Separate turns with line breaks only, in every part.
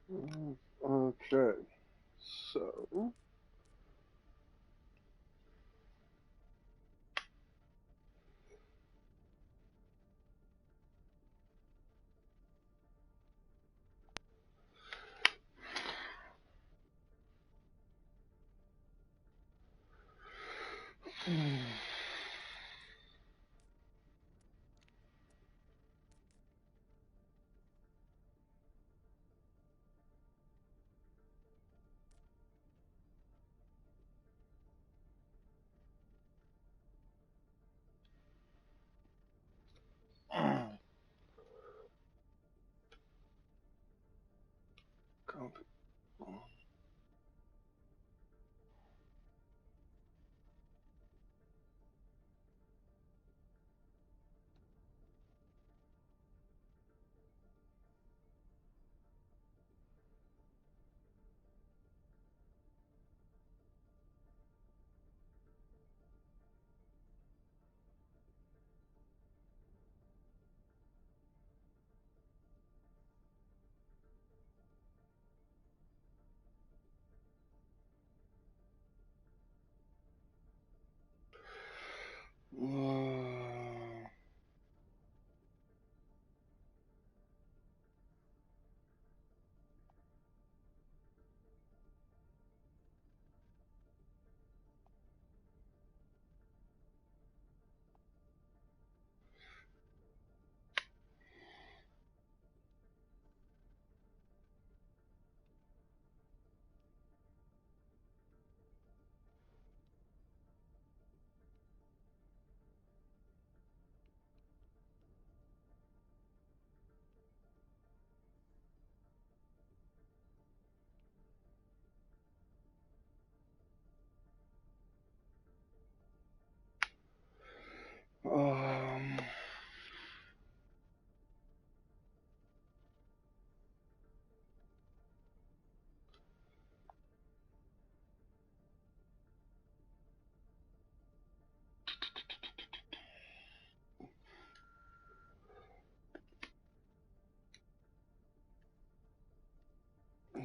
Okay, so copy. Um,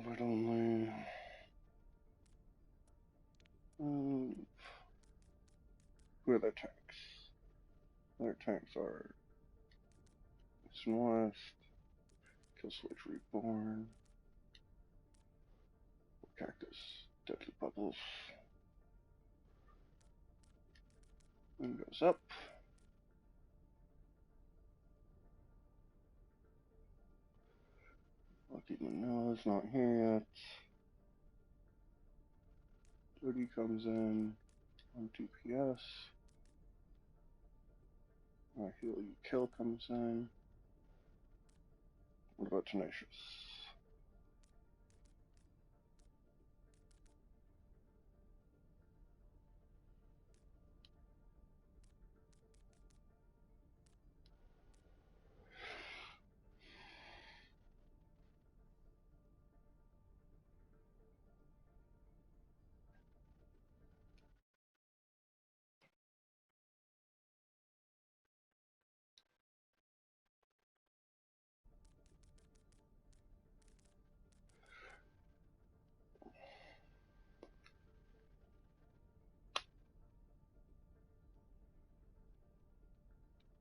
but only who are their tanks? Their tanks are East and West, Kill Switch Reborn, Cactus, Deadly Bubbles. Moon goes up. Lucky Manila's not here yet. Dirty comes in on 2 PS. I Heal You Kill comes in. What about Tenacious?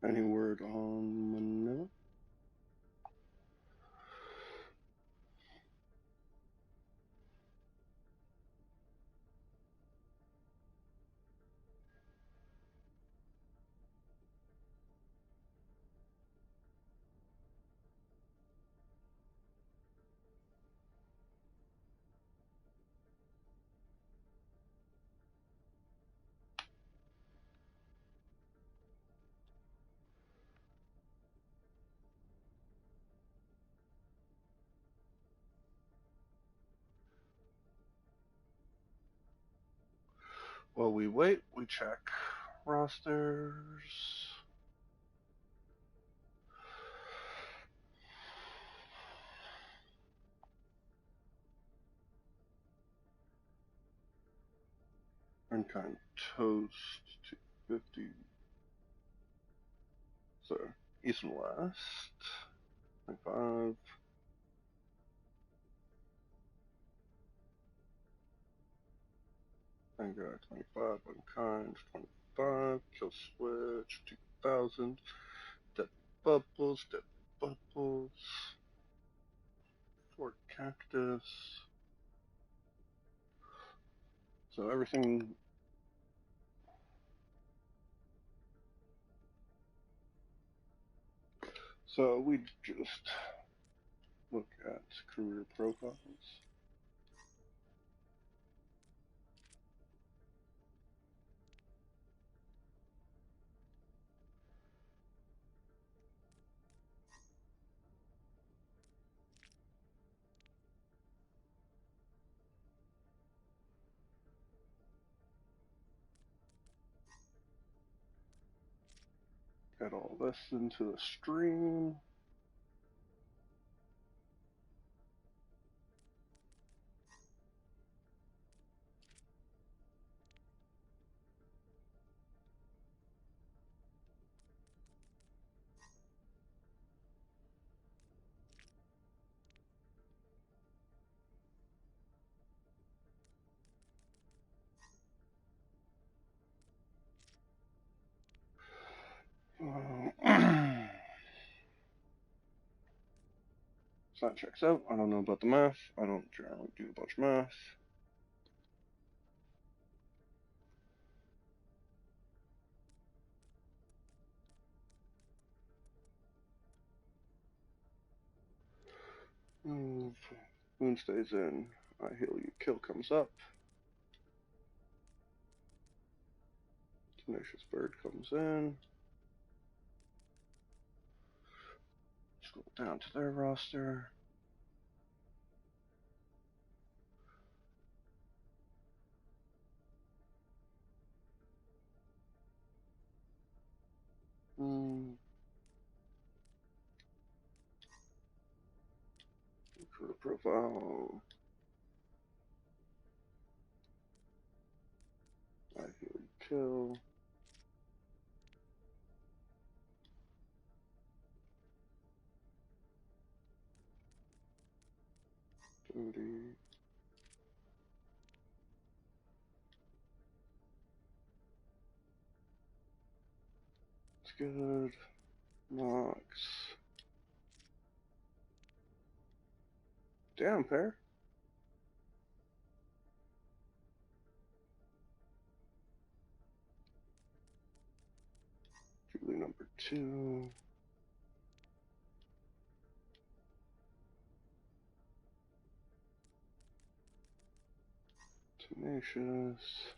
Any word on Manila? While we wait, we check rosters. Unkind Toast 250. So, East and West. 25. Anger 25, Unkind 25, Kill Switch 2000, Dead Bubbles, Fort Cactus. So everything. So we just look at career profiles. Add all this into the stream. So that checks out. I don't know about the math. I don't generally do a bunch of math. Move. Moon stays in. I heal you. Kill comes up. Tenacious Bird comes in. Scroll down to their roster. Recruiter profile. I heal you. Kill. Duty. It's good. Nox. Damn, pair. Julie number 2. Tenacious.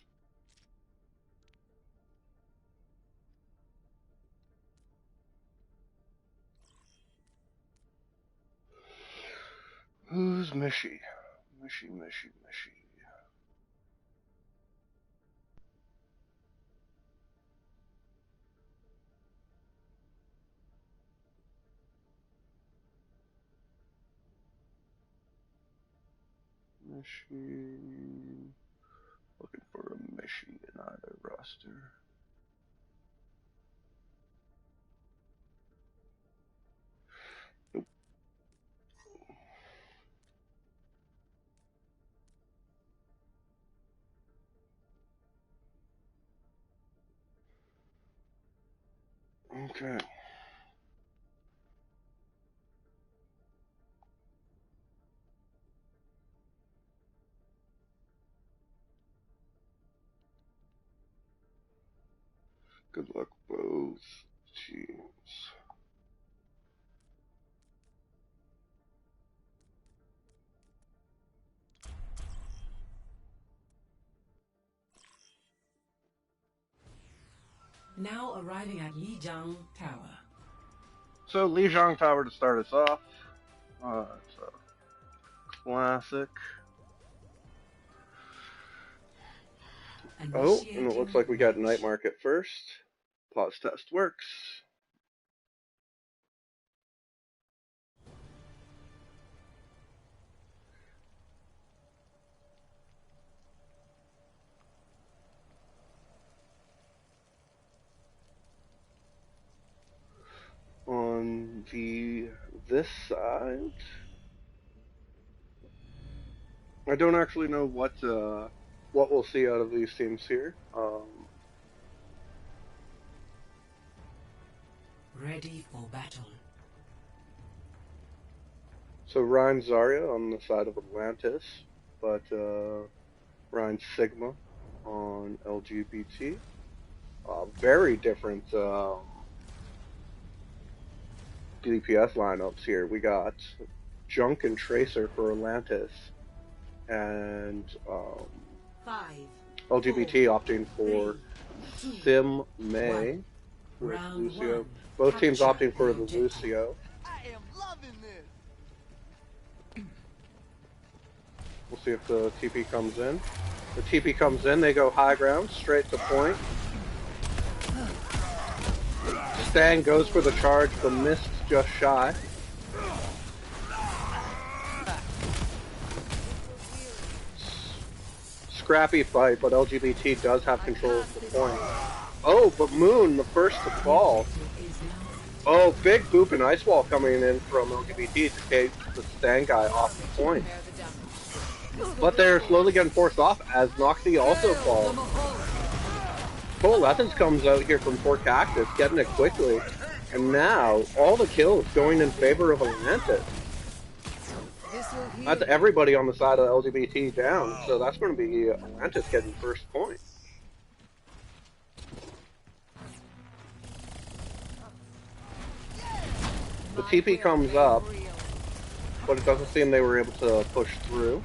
Who's Mishy? Mishy. Looking for a Mishy in either roster. Nope. Okay. Good luck, both teams.
Now arriving at Lijiang Tower.
So Lijiang Tower to start us off. It's a classic. Oh, and it looks like we got Night Market first. Pause test works. On this side, I don't actually know what what we'll see out of these teams here.
Ready for battle.
So Ryan Zarya on the side of Atlantis, but Ryan Sigma on LGBT. Very different DPS lineups here. We got Junk and Tracer for Atlantis, and
5,
LGBT opting for
3, 2,
Sim May
1.
with
Round
Lucio.
one.
Both teams
Capture
opting for
the
the
objective.
Lucio.
I am loving this.
We'll see if the TP comes in. The TP comes in, they go high ground, straight to point. Stan goes for the charge, but missed just shy. Scrappy fight, but LGBT does have control of the point. Oh, but Moon, the first to fall. Oh, big boop and ice wall coming in from LGBT to take the Stan guy off the point. But they're slowly getting forced off as Noxie also falls. Coalescence comes out here from Fort Cactus, getting it quickly. And now, all the kills going in favor of Atlantis. That's everybody on the side of LGBT down, so that's going to be Atlantis getting first point. The TP comes up, but it doesn't seem they were able to push through.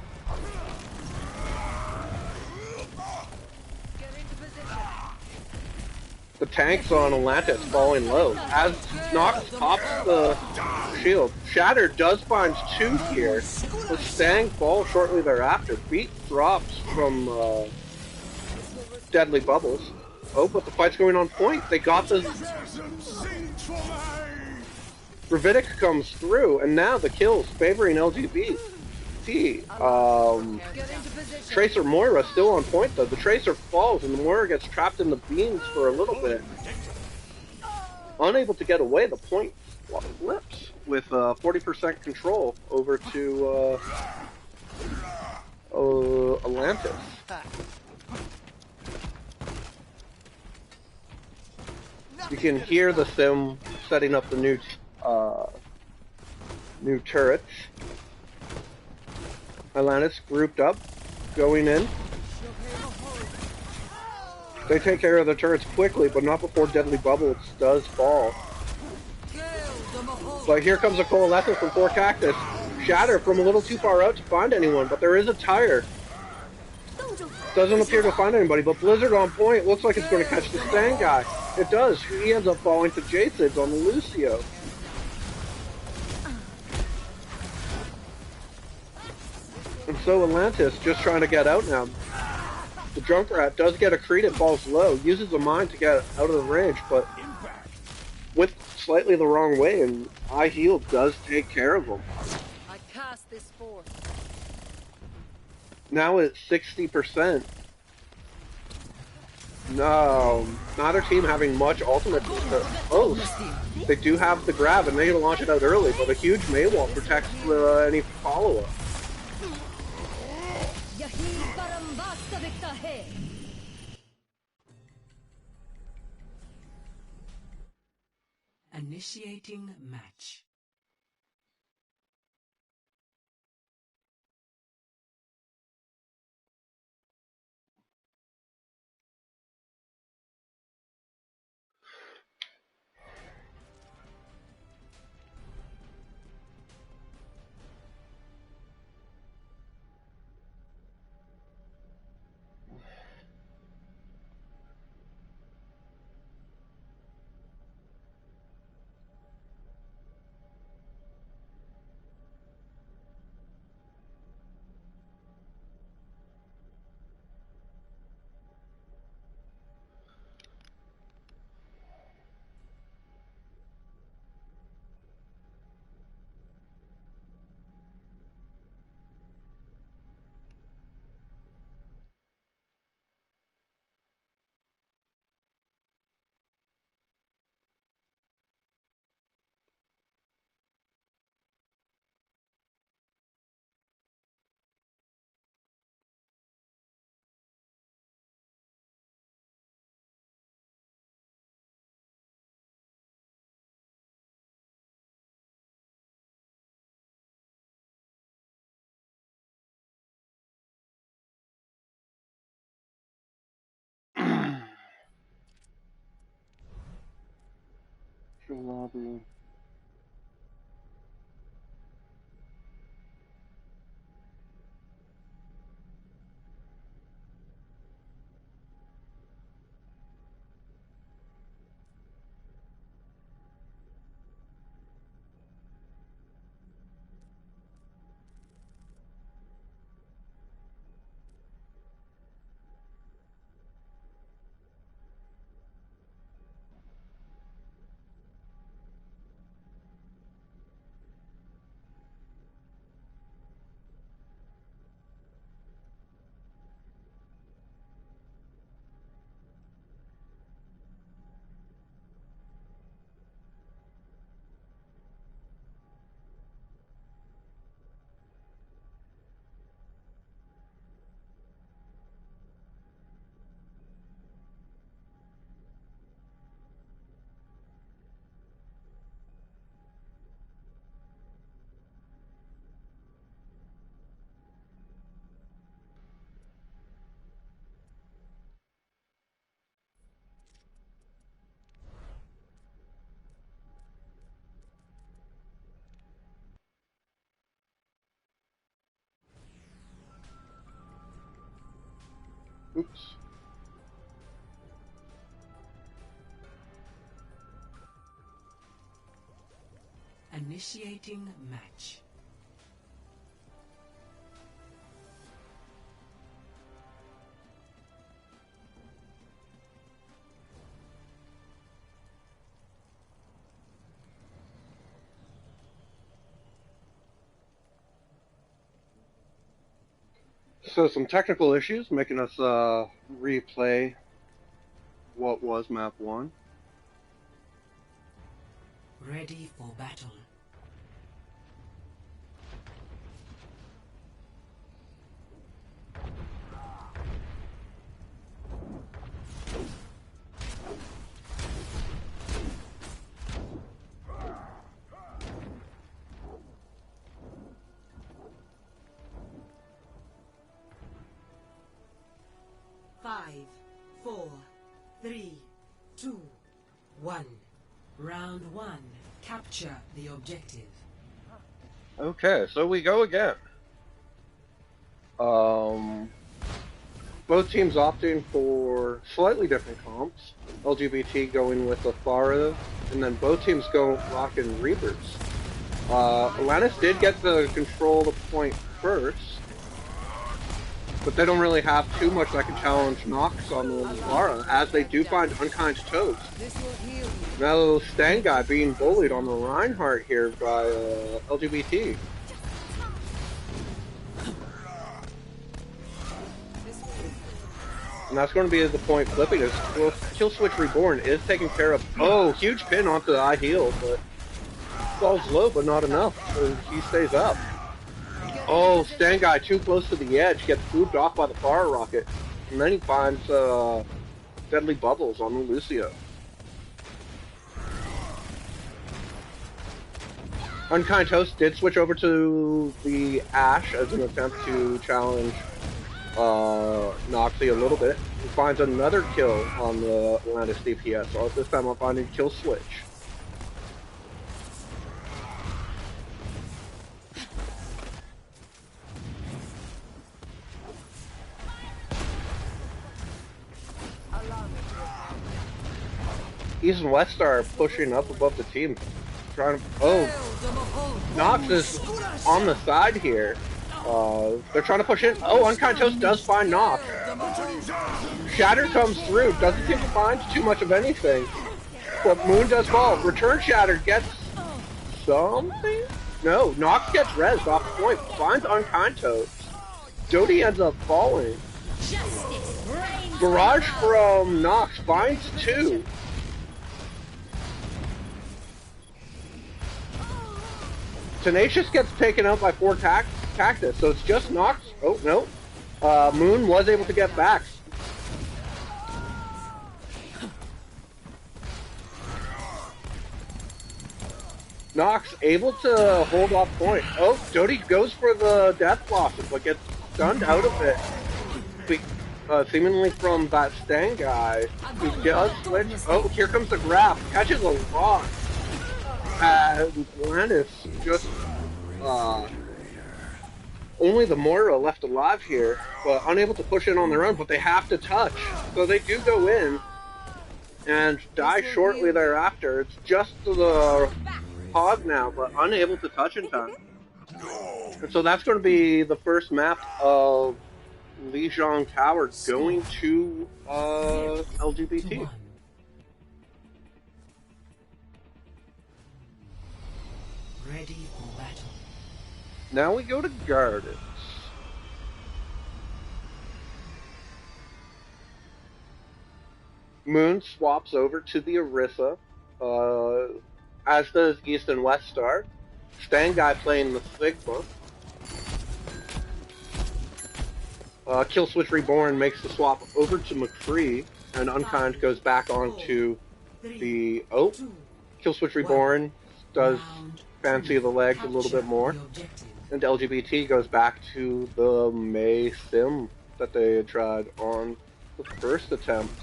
The tanks on Atlantis falling low. As Nox pops the shield, Shatter does find 2 here, but Stang falls shortly thereafter. Beat drops from Deadly Bubbles. Oh, but the fight's going on point. They got the... Ravidic comes through, and now the kills favoring LGBT. Tracer Moira still on point though. The Tracer falls and the Moira gets trapped in the beams for a little bit. Unable to get away, the point flips with 40% control over to Atlantis. You can hear the sim setting up the new turrets. Atlantis grouped up, going in. They take care of the turrets quickly, but not before Deadly Bubbles does fall. But here comes a Coalescence from Fort Cactus. Shatter from a little too far out to find anyone, but there is a tire. Doesn't appear to find anybody, but Blizzard on point. Looks like it's going to catch the Stan guy. It does. He ends up falling to Jason's on the Lucio. And so Atlantis just trying to get out now. The Junkrat does get a creed, it falls low, uses a mine to get out of the range, but went slightly the wrong way, and High Heal does take care of him.
I cast this forth.
Now it's 60%. No, neither team having much ultimate. Oh, they do have the grab, and they launch it out early, but a huge Maywall protects any follow-up.
Initiating match.
Extra lobby. Oops.
Initiating match.
So some technical issues making us replay what was map 1.
Ready for battle. Five, 4, 3, 2, 1. Round 1. Capture the objective.
Okay, so we go again. Both teams opting for slightly different comps. LGBT going with the Farah, and then both teams go rocking Reapers. Atlantis did get to control the point first, but they don't really have too much that can challenge Nox on the Farah, as they do find Unkind Toast. Now, Stan guy being bullied on the Reinhardt here by LGBT. And that's going to be the point flipping is Kill Switch Reborn is taken care of. Oh, huge pin onto the high heel, but falls low, but not enough, so he stays up. Oh, Stan guy too close to the edge, gets moved off by the fire rocket, and then he finds deadly bubbles on Lucio. Unkind Toast did switch over to the Ashe as an attempt to challenge Noxie a little bit. He finds another kill on the Atlantis DPS, so this time I'm finding Kill Switch. East and West are pushing up above the team. Trying to, oh, Nox is on the side here. They're trying to push in. Oh, Unkind Toast does find Nox. Shatter comes through, doesn't seem to find too much of anything. But Moon does fall. Return Shatter gets something? No, Nox gets rezzed off the point. Finds Unkind Toast. Dodie ends up falling. Barrage from Nox finds 2. Tenacious gets taken out by 4 Cactus, so it's just Nox. Oh, no. Moon was able to get back. Nox able to hold off point. Oh, Dodie goes for the death blossom, but gets stunned out of it. Seemingly from that Stan guy who does switch. Oh, here comes the grab. Catches a lot. Atlantis just, only the Moira left alive here, but unable to push in on their own, but they have to touch. So they do go in and die shortly thereafter. It's just the Hog now, but unable to touch in time. And so that's going to be the first map of Lijiang Tower going to LGBT.
Ready for battle.
Now we go to Gardens. Moon swaps over to the Orisa, as does East and West Star. Stanguy playing the Sigma. Killswitch Reborn makes the swap over to McCree, and Unkind goes back onto the... Oh, Killswitch Reborn does fancy the legs a little bit more, and LGBT goes back to the May Sim that they had tried on the first attempt.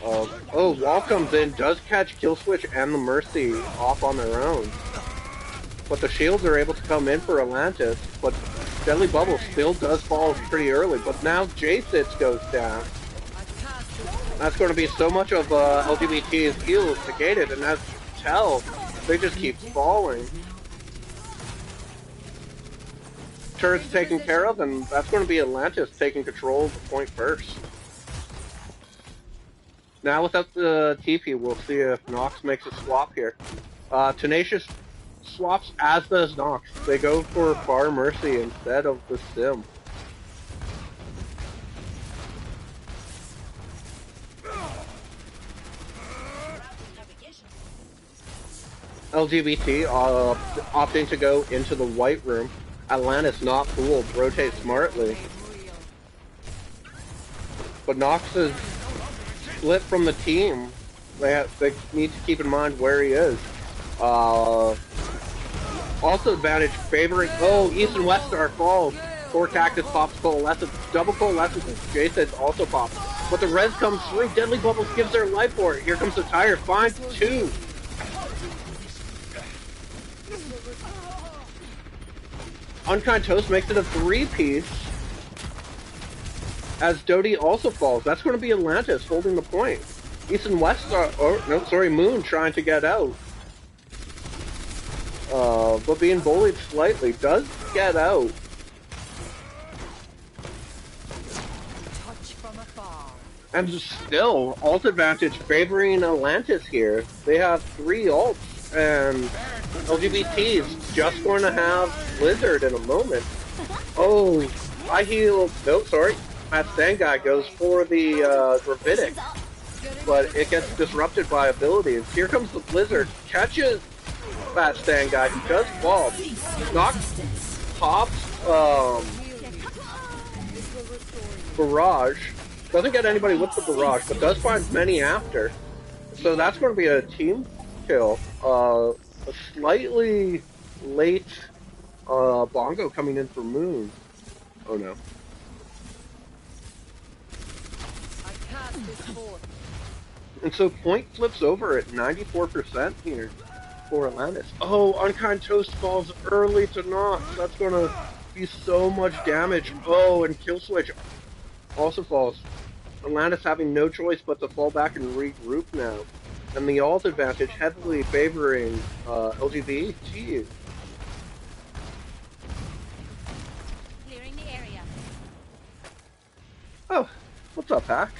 Oh, Wall comes in, does catch Killswitch and the Mercy off on their own. But the shields are able to come in for Atlantis, but Deadly Bubble still does fall pretty early. But now J-Sits goes down. That's going to be so much of LGBT's heals negated, and as you can tell, they just keep falling. Turret's taken care of, and that's going to be Atlantis taking control of the point first. Now without the TP, we'll see if Nox makes a swap here. Tenacious swaps, as does Nox. They go for Far Mercy instead of the Sim. LGBT opting to go into the White Room. Atlantis not fooled, rotate smartly. But Nox is split from the team. They need to keep in mind where he is. Also advantage favoring... Oh, East and West Star falls. 4 Cactus pops Coalescence. Double Coalescence and Jason also pops. But the res comes through. Deadly Bubbles gives their life for it. Here comes the Tire. Finds 2. Unkind Toast makes it a 3-piece. As Dodie also falls. That's going to be Atlantis holding the point. East and West Star... Oh, no, sorry. Moon trying to get out. But being bullied slightly, does get out. And still, ult advantage favoring Atlantis here. They have 3 ults, and LGBT is just going to have Blizzard in a moment. Oh, I heal... Nope, sorry. That Stanguy goes for the Gravitic, but it gets disrupted by abilities. Here comes the Blizzard. Catches that Stanguy. He does fall. Nox pops Barrage. Doesn't get anybody with the Barrage, but does find many after. So that's going to be a team kill. A slightly late Bongo coming in for Moon. Oh no. And so point flips over at 94% here for Atlantis. Oh, Unkind Toast falls early to Nox. That's going to be so much damage. Oh, and Killswitch also falls. Atlantis having no choice but to fall back and regroup now. And the ult advantage heavily favoring LGBTea.
Clearing the area.
Oh, what's up, Hack?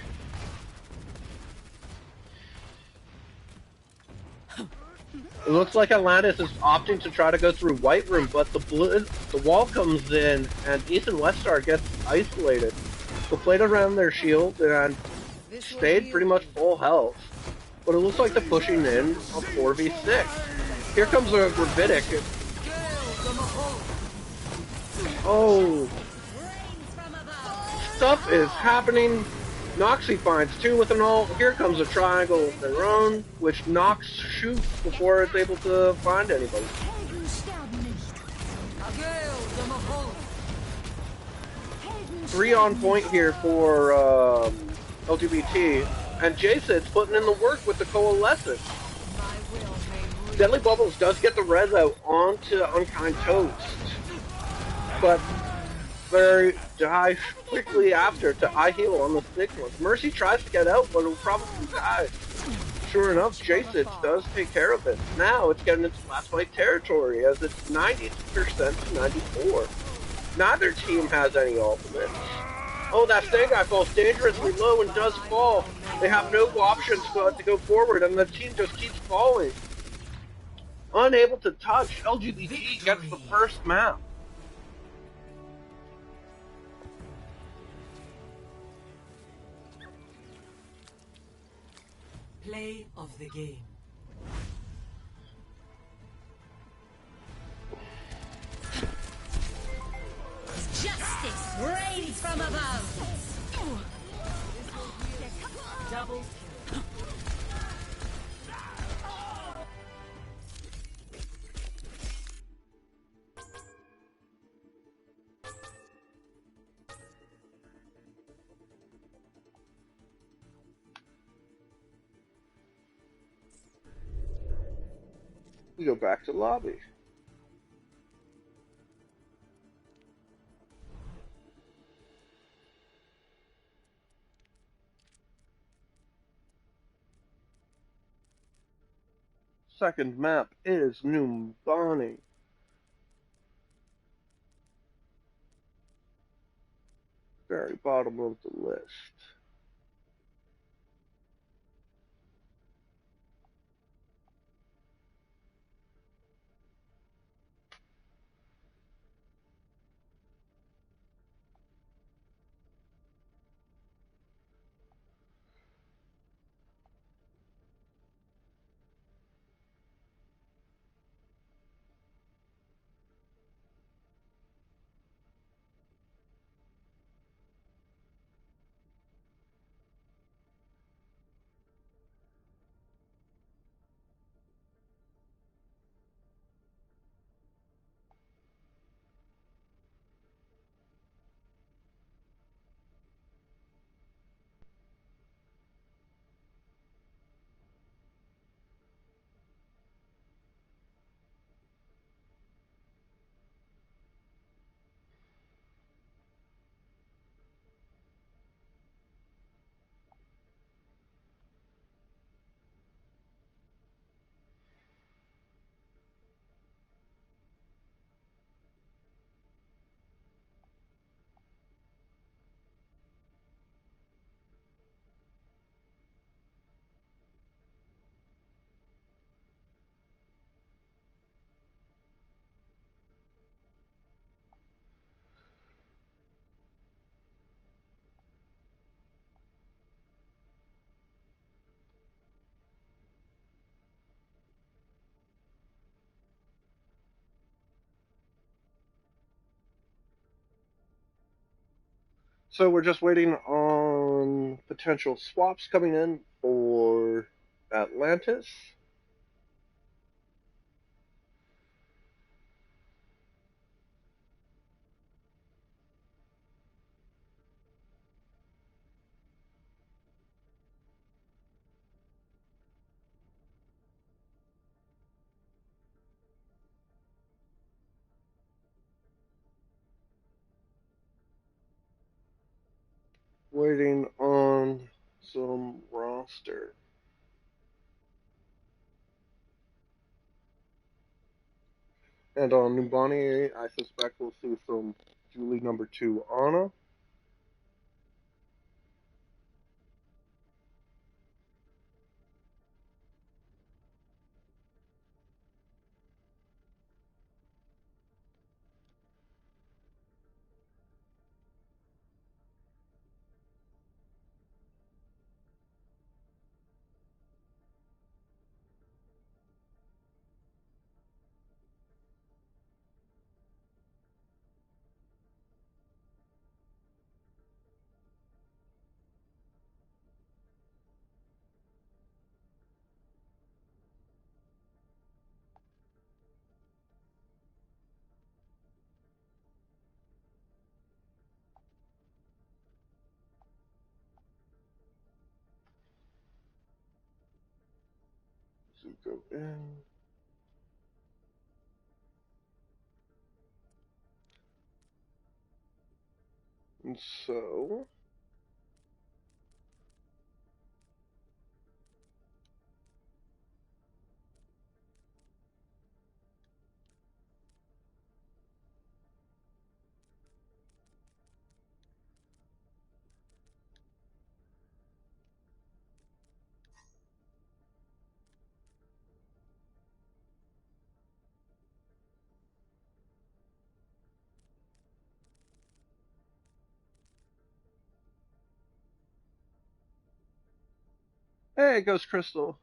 It looks like Atlantis is opting to try to go through White Room, but the wall comes in, and East and West Star gets isolated. So played around their shield and stayed pretty much full health. But it looks like they're pushing in a 4v6. Here comes a Gravitic. Oh. Stuff is happening. Noxie finds 2 with an ult. Here comes a triangle of their own, which Nox shoots before it's able to find anybody. 3 on point here for LGBT, and Jason's putting in the work with the Coalescence. Deadly Bubbles does get the res out onto Unkind Toast, but they die quickly after to I heal on the Stigmas. Mercy tries to get out, but will probably die. Sure enough,
From
Jason
afar.
does take care of it. Now it's getting into last fight territory as it's 90% to 94. Neither team has any ultimates. Oh, that Sting guy falls dangerously low and does fall. They have no options but to go forward, and the team just keeps falling. Unable to touch, LGBT gets the
Victory.
first map.
Play of the game.
Justice reigns from above.
Double kill.
We go back to lobby. Second map is Numbani. Very bottom of the list. So we're just waiting on potential swaps coming in for Atlantis. Waiting on some roster. And on Numbani, I suspect we'll see some Julie number 2 Anna. Zuko in. And so... Hey, Ghost Crystal.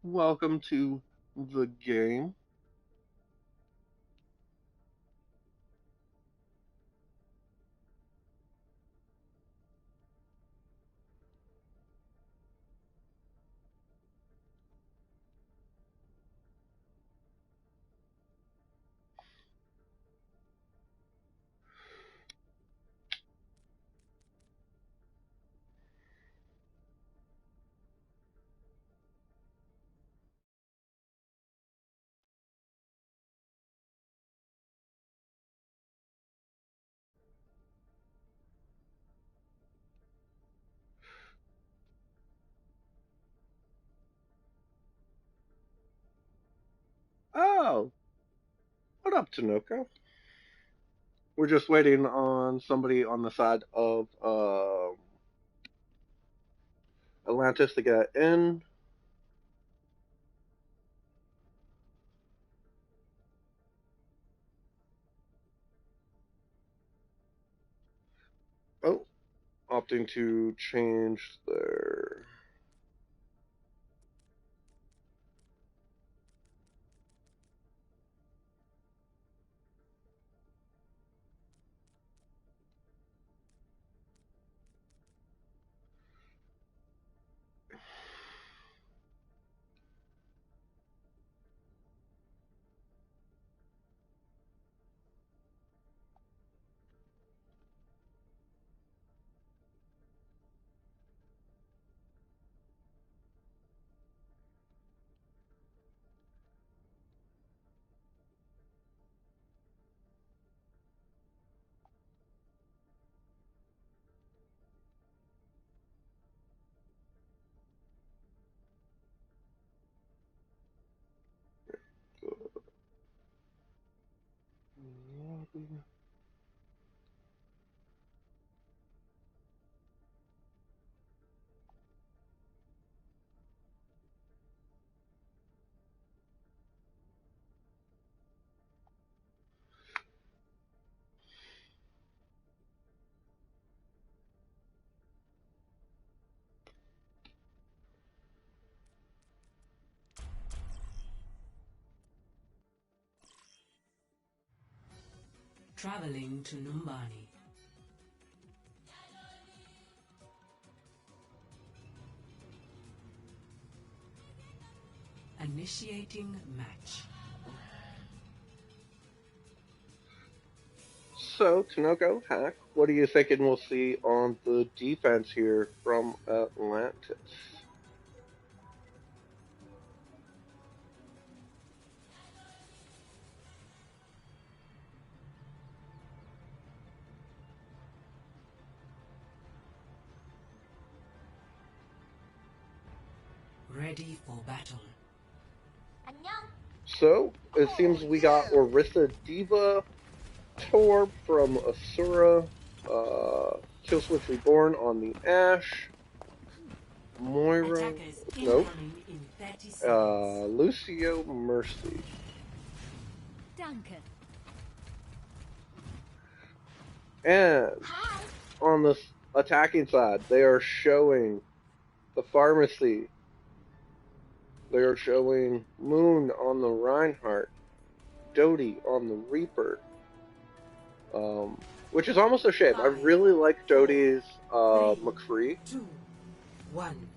Welcome to the game. Oh, what up, Tanoko? We're just waiting on somebody on the side of Atlantis to get in. Oh, opting to change their...
Traveling to Numbani. Initiating match.
So, Tanoko, Hack, what are you thinking we'll see on the defense here from Atlantis?
Ready for battle.
So, it seems we got Orisa Diva, Torb from Asura, Killswitch Reborn on the Ash, Moira,
Attackers
nope,
incoming in 30 seconds.
Lucio Mercy.
Danke.
And on the attacking side, they are showing the Pharmacy. They are showing Moon on the Reinhardt, Dodie on the Reaper, which is almost a shame. I really like Dodie's McCree.
2, 1.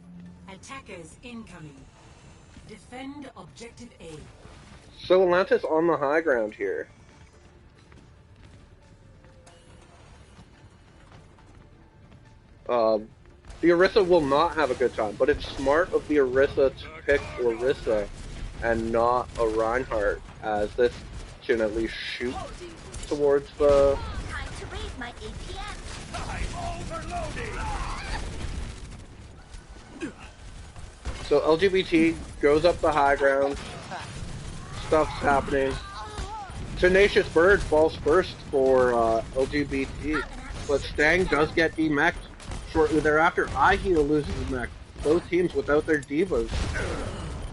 Attackers incoming. Defend objective A.
So Atlantis on the high ground here. The Orisa will not have a good time, but it's smart of the Orisa to pick Orisa and not a Reinhardt, as this can at least shoot towards the...
Time to raise my APM.
So LGBT goes up the high ground. Stuff's happening. Tenacious Bird falls first for LGBT, but Stang does get demeched shortly thereafter. iHeal loses his mech. Both teams without their divas.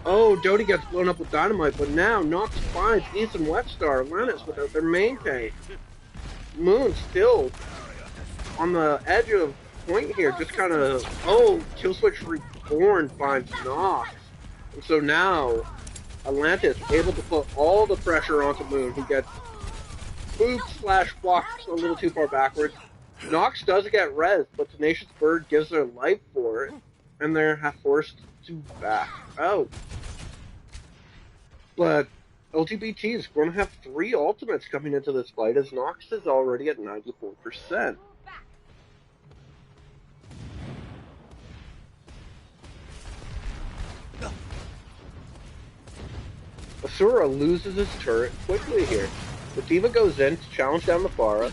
Oh, Doty gets blown up with dynamite, but now Nox finds Ethan Weststar, Atlantis without their main tank. Moon still on the edge of point here, just kind of, Killswitch Reborn finds Nox. And so now Atlantis able to put all the pressure onto Moon, who gets booped/blocked a little too far backwards. Nox does get res, but Tenacious Bird gives their life for it, and they're forced to back out. But LGBT is going to have 3 ultimates coming into this fight, as Nox is already at 94%. Asura loses his turret quickly here. The Diva goes in to challenge down the Pharah.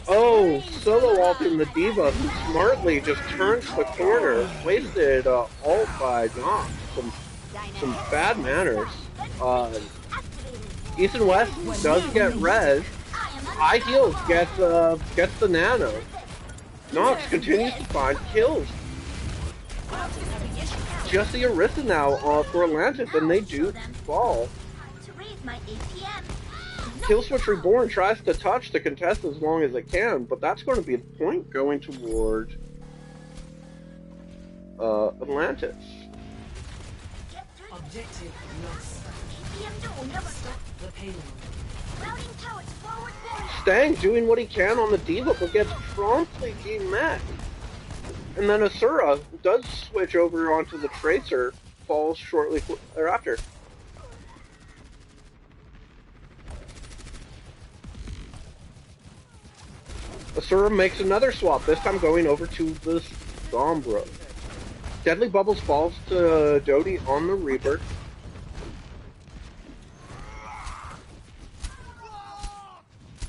Oh, solo ulting the Diva, who smartly just turns the corner. Wasted ult by Nox. Some bad manners. Ethan West does get res. iHeal gets the nano. Nox continues to find kills. Just the Orisa now for Atlantis, and they do fall. Killswitch Reborn tries to touch the contest as long as it can, but that's going to be the point going toward Atlantis.
Objective lost. The payload.
Stang doing what he can on the Diva, but gets promptly demeched. And then Asura does switch over onto the Tracer, falls shortly thereafter. Asura makes another swap, this time going over to the Sombra. Deadly Bubbles falls to Doty on the Reaper.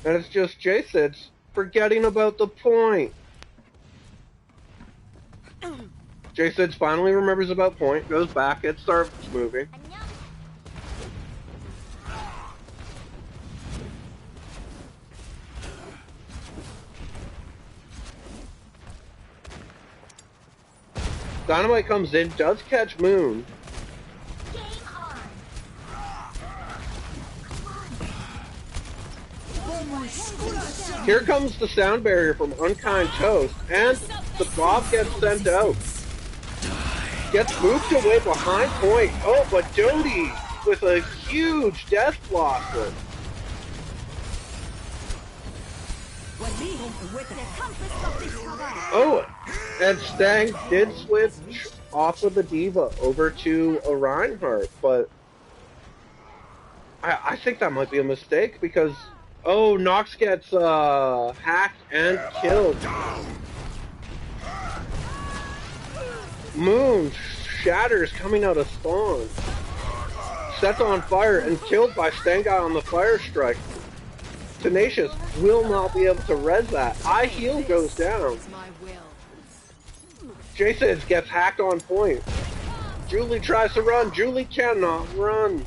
And it's just J-Sid's forgetting about the point. J-Sid's finally remembers about point, goes back, it starts moving. Dynamite comes in, does catch Moon. Here comes the sound barrier from Unkind Toast, and the Bob gets sent out. Gets moved away behind point. Oh, but Doty with a huge death blocker. Oh, and Stang did switch off of the Diva over to a Reinhardt, but I think that might be a mistake because, oh, Nox gets hacked and killed. Moon shatters coming out of spawn. Sets on fire and killed by Stengai on the fire strike. Tenacious will not be able to res that. iHeal goes down. Jason gets hacked on point. Julie tries to run. Julie cannot run.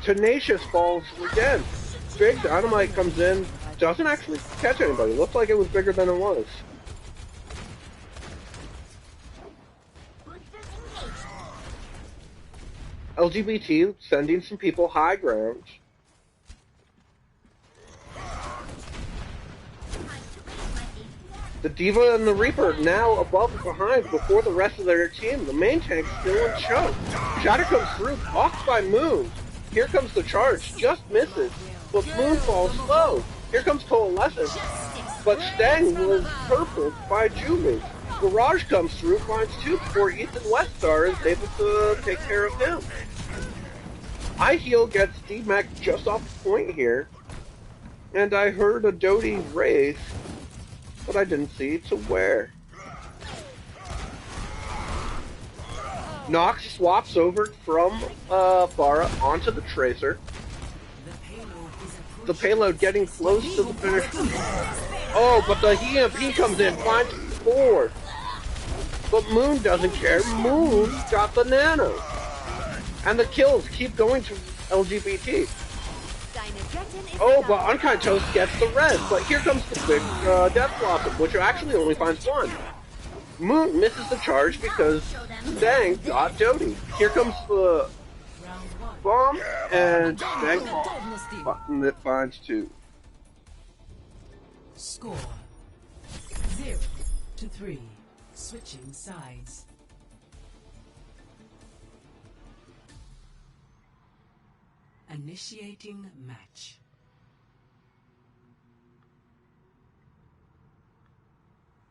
Tenacious falls again. Big Dynamite comes in. Doesn't actually catch anybody. Looks like it was bigger than it was. LGBT sending some people high ground. The Diva and the Reaper now above and behind before the rest of their team. The main tank still in choke. Shatter comes through, blocked by Moon. Here comes the charge, just misses. But Moon falls low. Here comes Coalescence. But Stang was purpled by Julie. Garage comes through, finds 2 before Ethan Weststar is able to take care of him. iHeal gets demech just off the point here. And I heard a Doty race, but I didn't see to where. Nox swaps over from Bara onto the Tracer. The payload getting close to the finish. Oh, but the EMP comes in, finds 4. But Moon doesn't care. Moon got the nano. And the kills keep going to LGBT. Oh, but Unkind Toast gets the red. But here comes the big Death Blossom, which actually only finds 1. Moon misses the charge because Dang got Jody. Here comes the bomb, and Dang button that finds 2.
Score 0-3. Switching sides. Initiating match.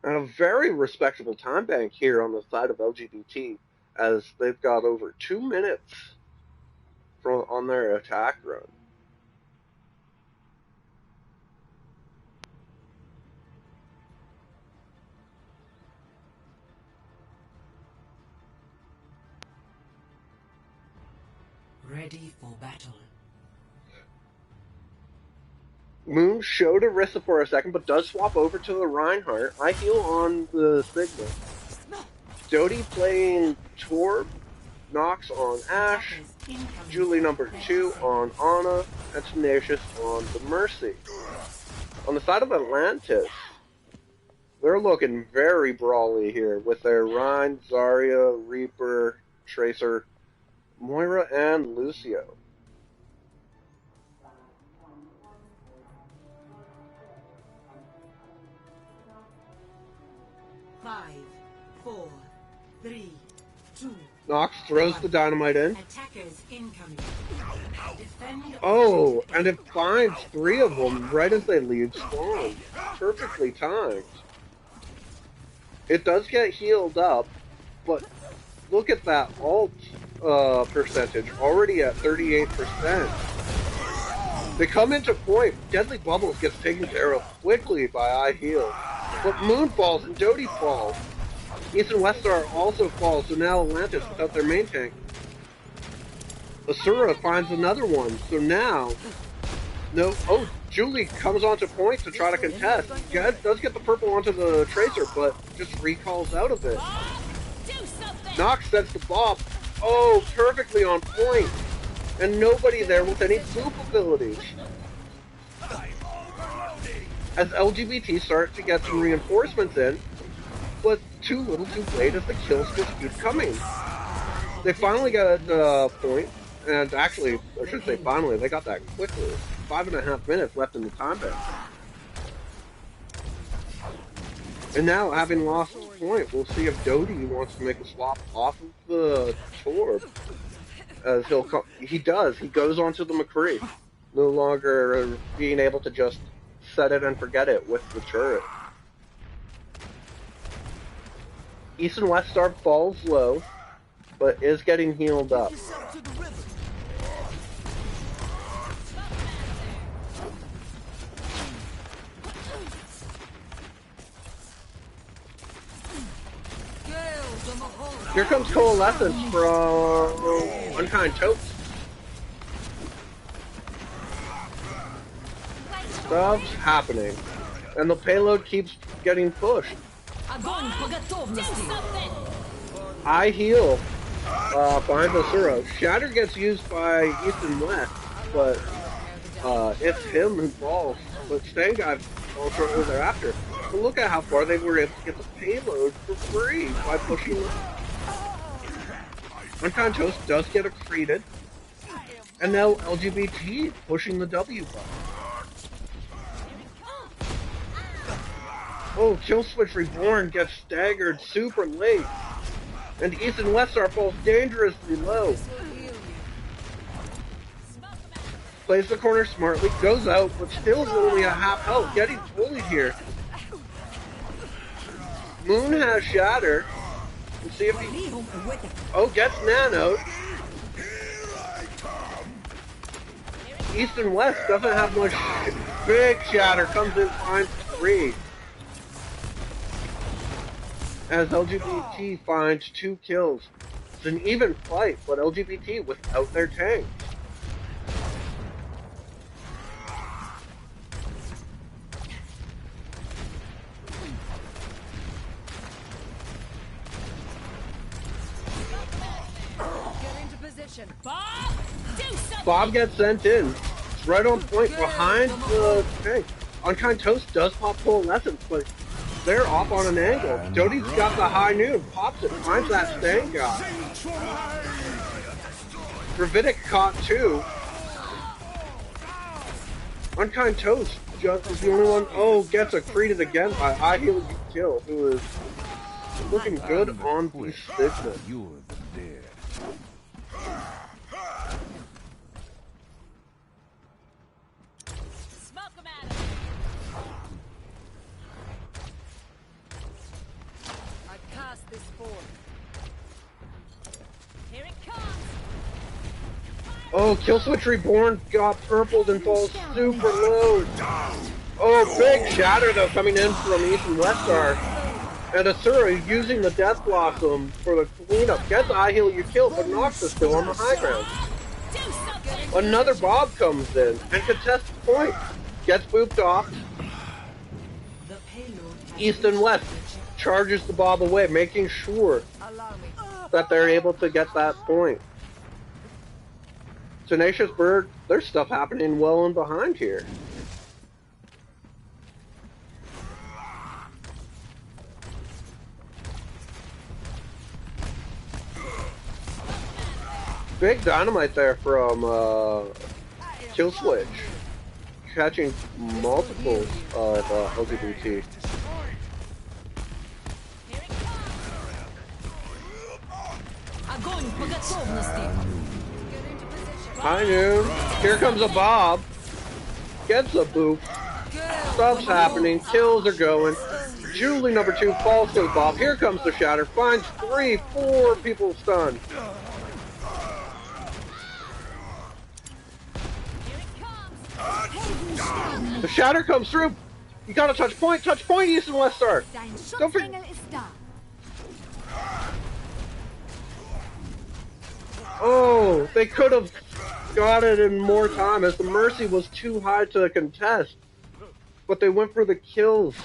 And a very respectable time bank here on the side of LGBT, as they've got over 2 minutes on their attack run.
Ready for battle.
Moon showed Orisa for a second, but does swap over to the Reinhardt. I heal on the Sigma. Jody playing Torb, Nox on Ashe, Julie number 2 on Ana, and Tenacious on the Mercy. On the side of Atlantis, they're looking very brawly here with their Rein, Zarya, Reaper, Tracer, Moira, and Lucio.
Five, 4, 3, 2.
Nox throws the dynamite in.
Attackers incoming.
Oh, and it finds 3 of them right as they leave spawn. Perfectly timed. It does get healed up, but look at that ult percentage, already at 38%. They come into point. Deadly Bubbles gets taken care of quickly by I heal. But Moon falls and Jody falls. East and Westar also falls, so now Atlantis without their main tank. Asura finds another one, so now... No, oh, Julie comes onto point to try to contest. Does get the purple onto the Tracer, but just recalls out of it. Nox sets the bomb. Oh, perfectly on point. And nobody there with any swoop abilities. As LGBT start to get some reinforcements in, but too little too late as the kills just keep coming. They finally got a point, and actually, I should say finally, they got that quickly. 5.5 minutes left in the time bank. And now, having lost the point, we'll see if Dodie wants to make a swap off of the Torb. As he does. He goes onto the McCree, no longer being able to just set it and forget it with the turret. East and West Star falls low, but is getting healed up. Here comes Coalescence from Unkind Toast. Stuff's happening. And the payload keeps getting pushed. I heal behind Asura. Shatter gets used by East and West, but it's him who falls. But Stanguy falls shortly thereafter. But look at how far they were able to get the payload for free by pushing them. Unkind Toast does get accreted. And now LGBT pushing the W button. Oh, Kill Switch Reborn gets staggered super late. And East and West Star falls dangerously low. Plays the corner smartly, goes out, but still is only a half health, getting bullied here. Moon has Shatter. Let's see if he... Oh, gets nanoed. East and West doesn't have much. Big Shatter comes in, finds 3. As LGBT finds 2 kills. It's an even fight, but LGBT without their tanks.
Get into position. Bob! Do something!
Bob gets sent in. It's right on point behind the tank. Unkind Toast does pop Coalescence, but they're off on an angle. Doty's got the high noon, pops it, finds that Stang guy. Gravitic caught too. Unkind Toast just is the only one. Oh, gets accreted again by I Heal You Kill, who is looking good on the Sigma.
You're the dead.
Smoke him at him! I cast this forth. Here it comes!
Oh, Killswitch Reborn got purpled and falls super low. Oh, big shatter though coming in from East and West Star. And Asura using the Death Blossom for the cleanup. Gets I Heal You Kill, but Nox is still on the high ground. Another Bob comes in and contests the point. Gets booped off.
The payload has
East and West charges the Bob away, making sure
Allow me.
that they're able to get that point. Tenacious Bird, there's stuff happening well and behind here. Big dynamite there from Killswitch, catching multiples of LGBT.
Here it comes!
Огонь по готовности.
Get into position.
High noon. Here comes a Bob. Gets a boop. Stuff's happening. Kills are going. Julie number 2 falls to the Bob. Here comes the shatter. Finds 3, 4 people stunned.
Here it comes!
The shatter comes through. You gotta touch point, East and West Star.
Dein
Don't for-
Schutzengel ist da.
Oh, they could have got it in more time as the Mercy was too high to contest. But they went for the kills.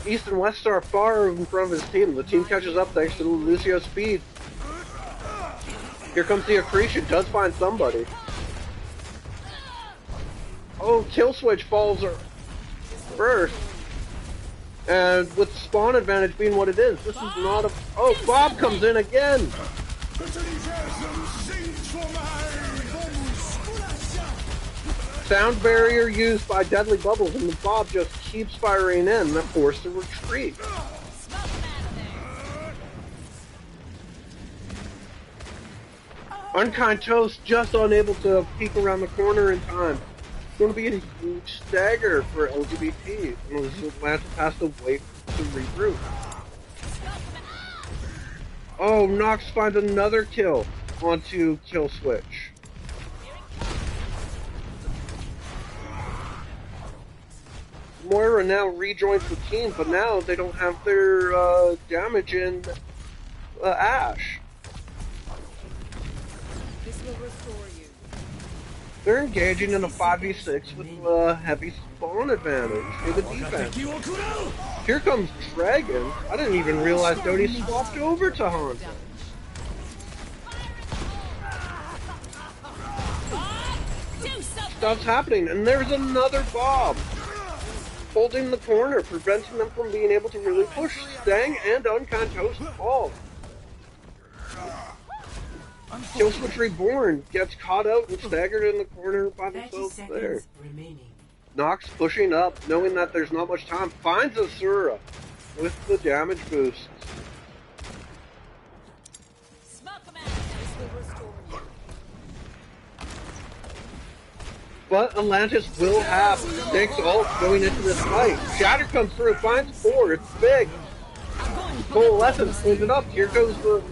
East and West are far in front of his team. The team catches up thanks to Lucio's speed. Here comes the accretion. Does find somebody. Oh, Killswitch falls first. And with spawn advantage being what it is, this is not a... Oh, Bob comes in again! Sound barrier used by Deadly Bubbles, and the Bob just keeps firing in. That forced a retreat.
Smoke him out of there!
Unkind Toast just unable to peek around the corner in time. It's going to be a huge stagger for LGBT, and Atlantis has to wait to regroup. Oh, Nox finds another kill onto Killswitch. Moira now rejoins the team, but now they don't have their damage in Ash.
This will restore you.
They're engaging in a 5v6 with a heavy spawn advantage for the defense. Here comes Dragon. I didn't even realize Doty swapped over to Hanzo.
Do something!
Stuff's happening, and there's another Bob. Holding the corner, preventing them from being able to really push. Stang and Unkind Toast fall. Killswitch Reborn gets caught out and staggered in the corner by
30
themselves
seconds
there.
remaining.
Nox pushing up, knowing that there's not much time, finds Asura with the damage boost.
Smoke him out! This will restore you.
But Atlantis will have Stink's ult going into this fight. Shatter comes through, finds 4, it's big. Coalescence cleans it up. Here goes the...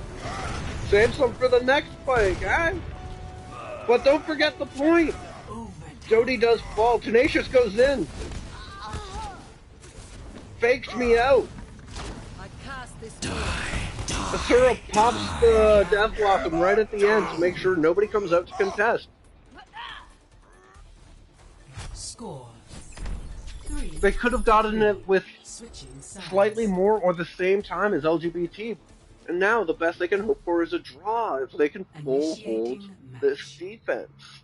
Save some for the next fight, guys. But don't forget the point. Jody does fall. Tenacious goes in. Fakes me out.
I cast this
Asura pops the Death Blossom right at the end to make sure nobody comes out to contest.
Score 3.
They could have gotten it with
Switching sides.
slightly more or the same time as LGBT. And now the best they can hope for is a draw if they can full hold
Initiating
this
match.
defense.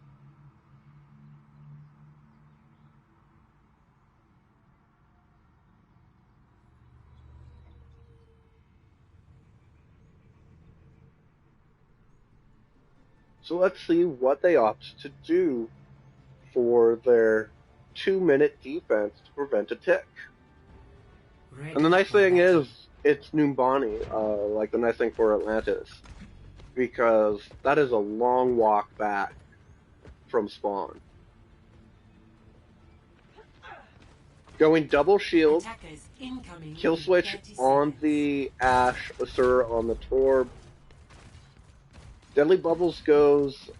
So let's see what they opt to do for their 2-minute defense to prevent a tick.
Ready
And the nice
for
thing
battle.
is, it's Numbani, like the nice thing for Atlantis, because that is a long walk back from spawn. Going double shield,
Attackers incoming
kill
in
switch
30
on
seconds.
the Ashe, Asura on the Torb. Deadly Bubbles goes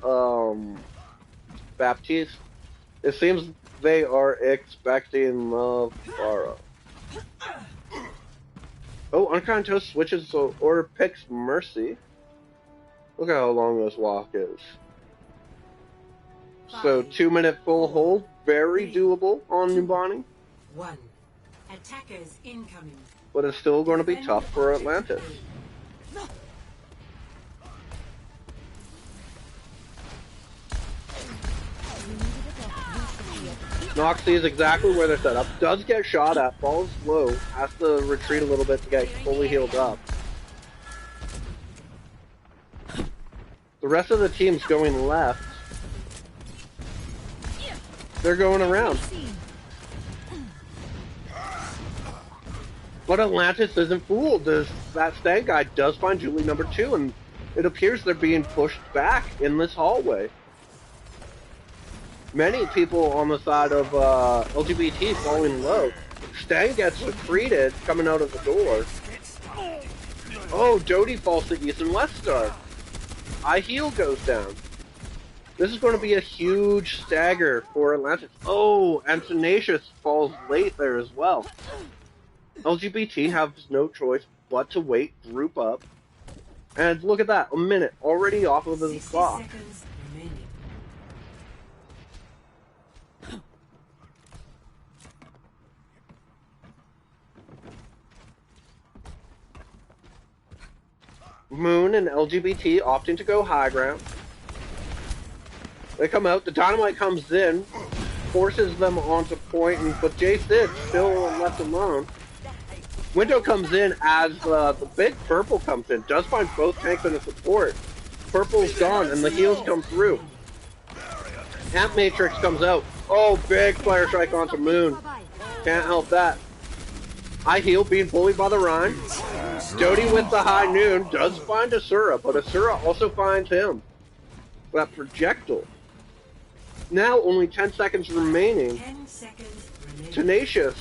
Baptiste. It seems they are expecting the Pharaoh. Oh, Unkind Toast switches or picks Mercy. Look at how long this walk is. So 2-minute full hold, very doable on Numbani,
1. Attackers incoming.
but it's still going to be tough for Atlantis. Noxie is exactly where they're set up. Does get shot at, falls low, has to retreat a little bit to get fully healed up. The rest of the team's going left. They're going around. But Atlantis isn't fooled. That stand guy does find Julie number 2, and it appears they're being pushed back in this hallway. Many people on the side of LGBT falling low. Stan gets secreted coming out of the door. Oh, Jody falls to East and West Star. I heal goes down. This is going to be a huge stagger for Atlantis. Oh, and Tenacious falls late there as well. LGBT has no choice but to wait, group up. And look at that, a minute already off of the
60
clock.
seconds remaining.
Moon and LGBT opting to go high ground. They come out, the dynamite comes in, forces them onto point, but J-Sid still left alone. Window comes in as the big purple comes in, does find both tanks and a support. Purple's gone and the heals come through. Amp Matrix comes out. Oh, big flare strike onto Moon. Can't help that. I heal, being bullied by the Rhine. Jody with the high noon does find Asura, but Asura also finds him. That projectile. Now only 10 seconds remaining.
10 seconds remaining.
Tenacious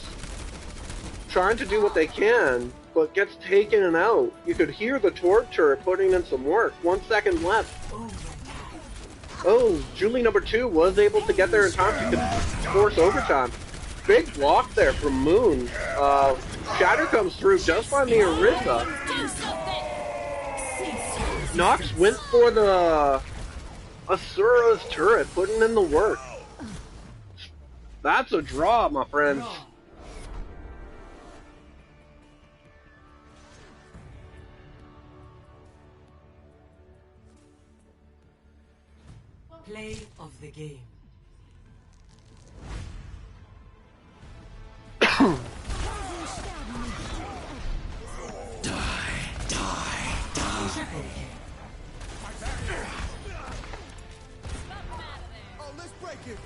trying to do what they can, but gets taken and out. You could hear the Torb turret putting in some work. 1 second left. Oh, Julie number 2 was able to get there in time. She could force overtime. Big block there from Moon. Shatter comes through, does find the Arisa. Nox went for the Asura's turret, putting in the work. That's a draw, my friends.
Play of the game. Triple kill.
Oh, let's break it.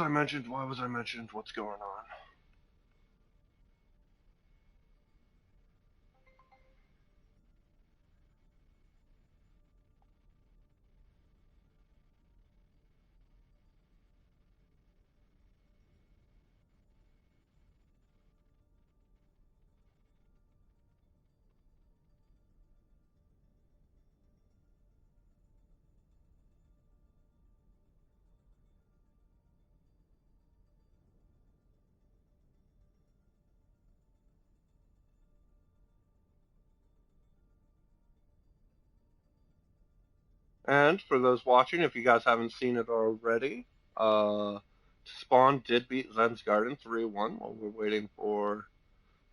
I mentioned? Why was I mentioned? What's going on? And for those watching, if you guys haven't seen it already, Spawn did beat Zen's Garden 3-1 while we're waiting for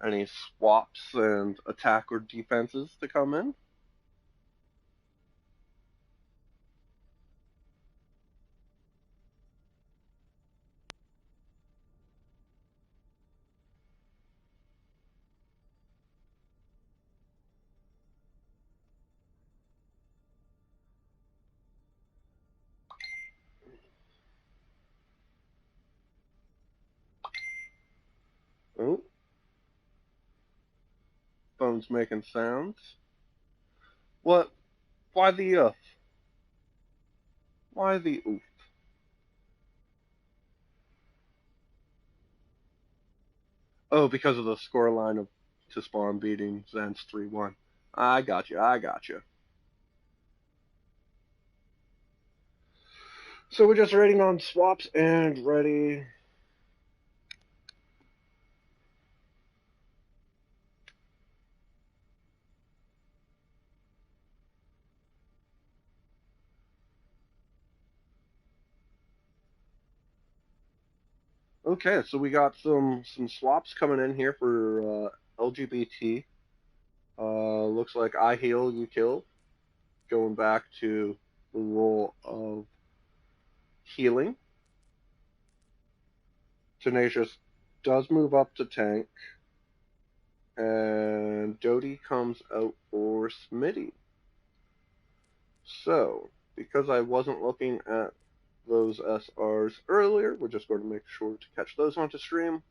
any swaps and attack or defenses to come in. Oh, phone's making sounds. What? Why the Why the oof? Oh, because of the scoreline of to Spawn beating Zen's 3-1. I got you. I got you. So we're just waiting on swaps and ready. Okay, so we got some swaps coming in here for LGBT. Looks like I heal, you kill. Going back to the role of healing. Tenacious does move up to tank. And Dodie comes out for Smitty. So, because I wasn't looking at those SRs earlier, we're just going to make sure to catch those onto stream.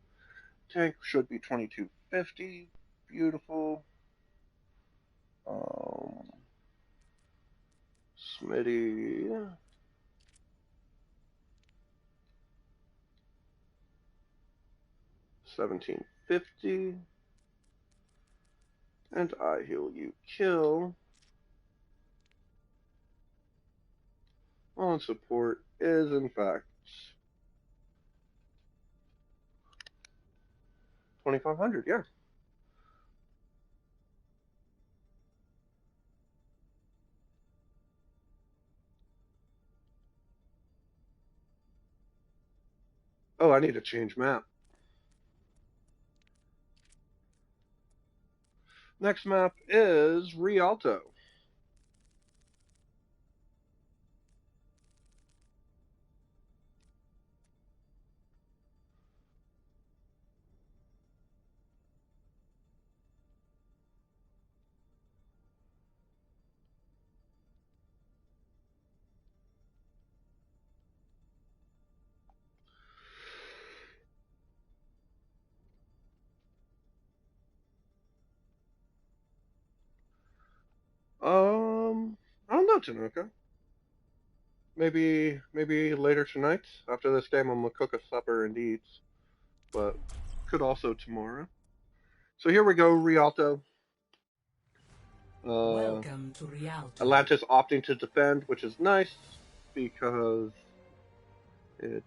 Tank should be 2250. Beautiful. Smitty. 1750. And I heal, you kill. On support is, in fact, 2500, yeah. Oh, I need to change map. Next map is Rialto. I don't know, Tanaka. Maybe later tonight. After this game, I'm gonna cook a supper and eat. But could also tomorrow. So here we go, Rialto.
Welcome to Rialto.
Atlantis opting to defend, which is nice because it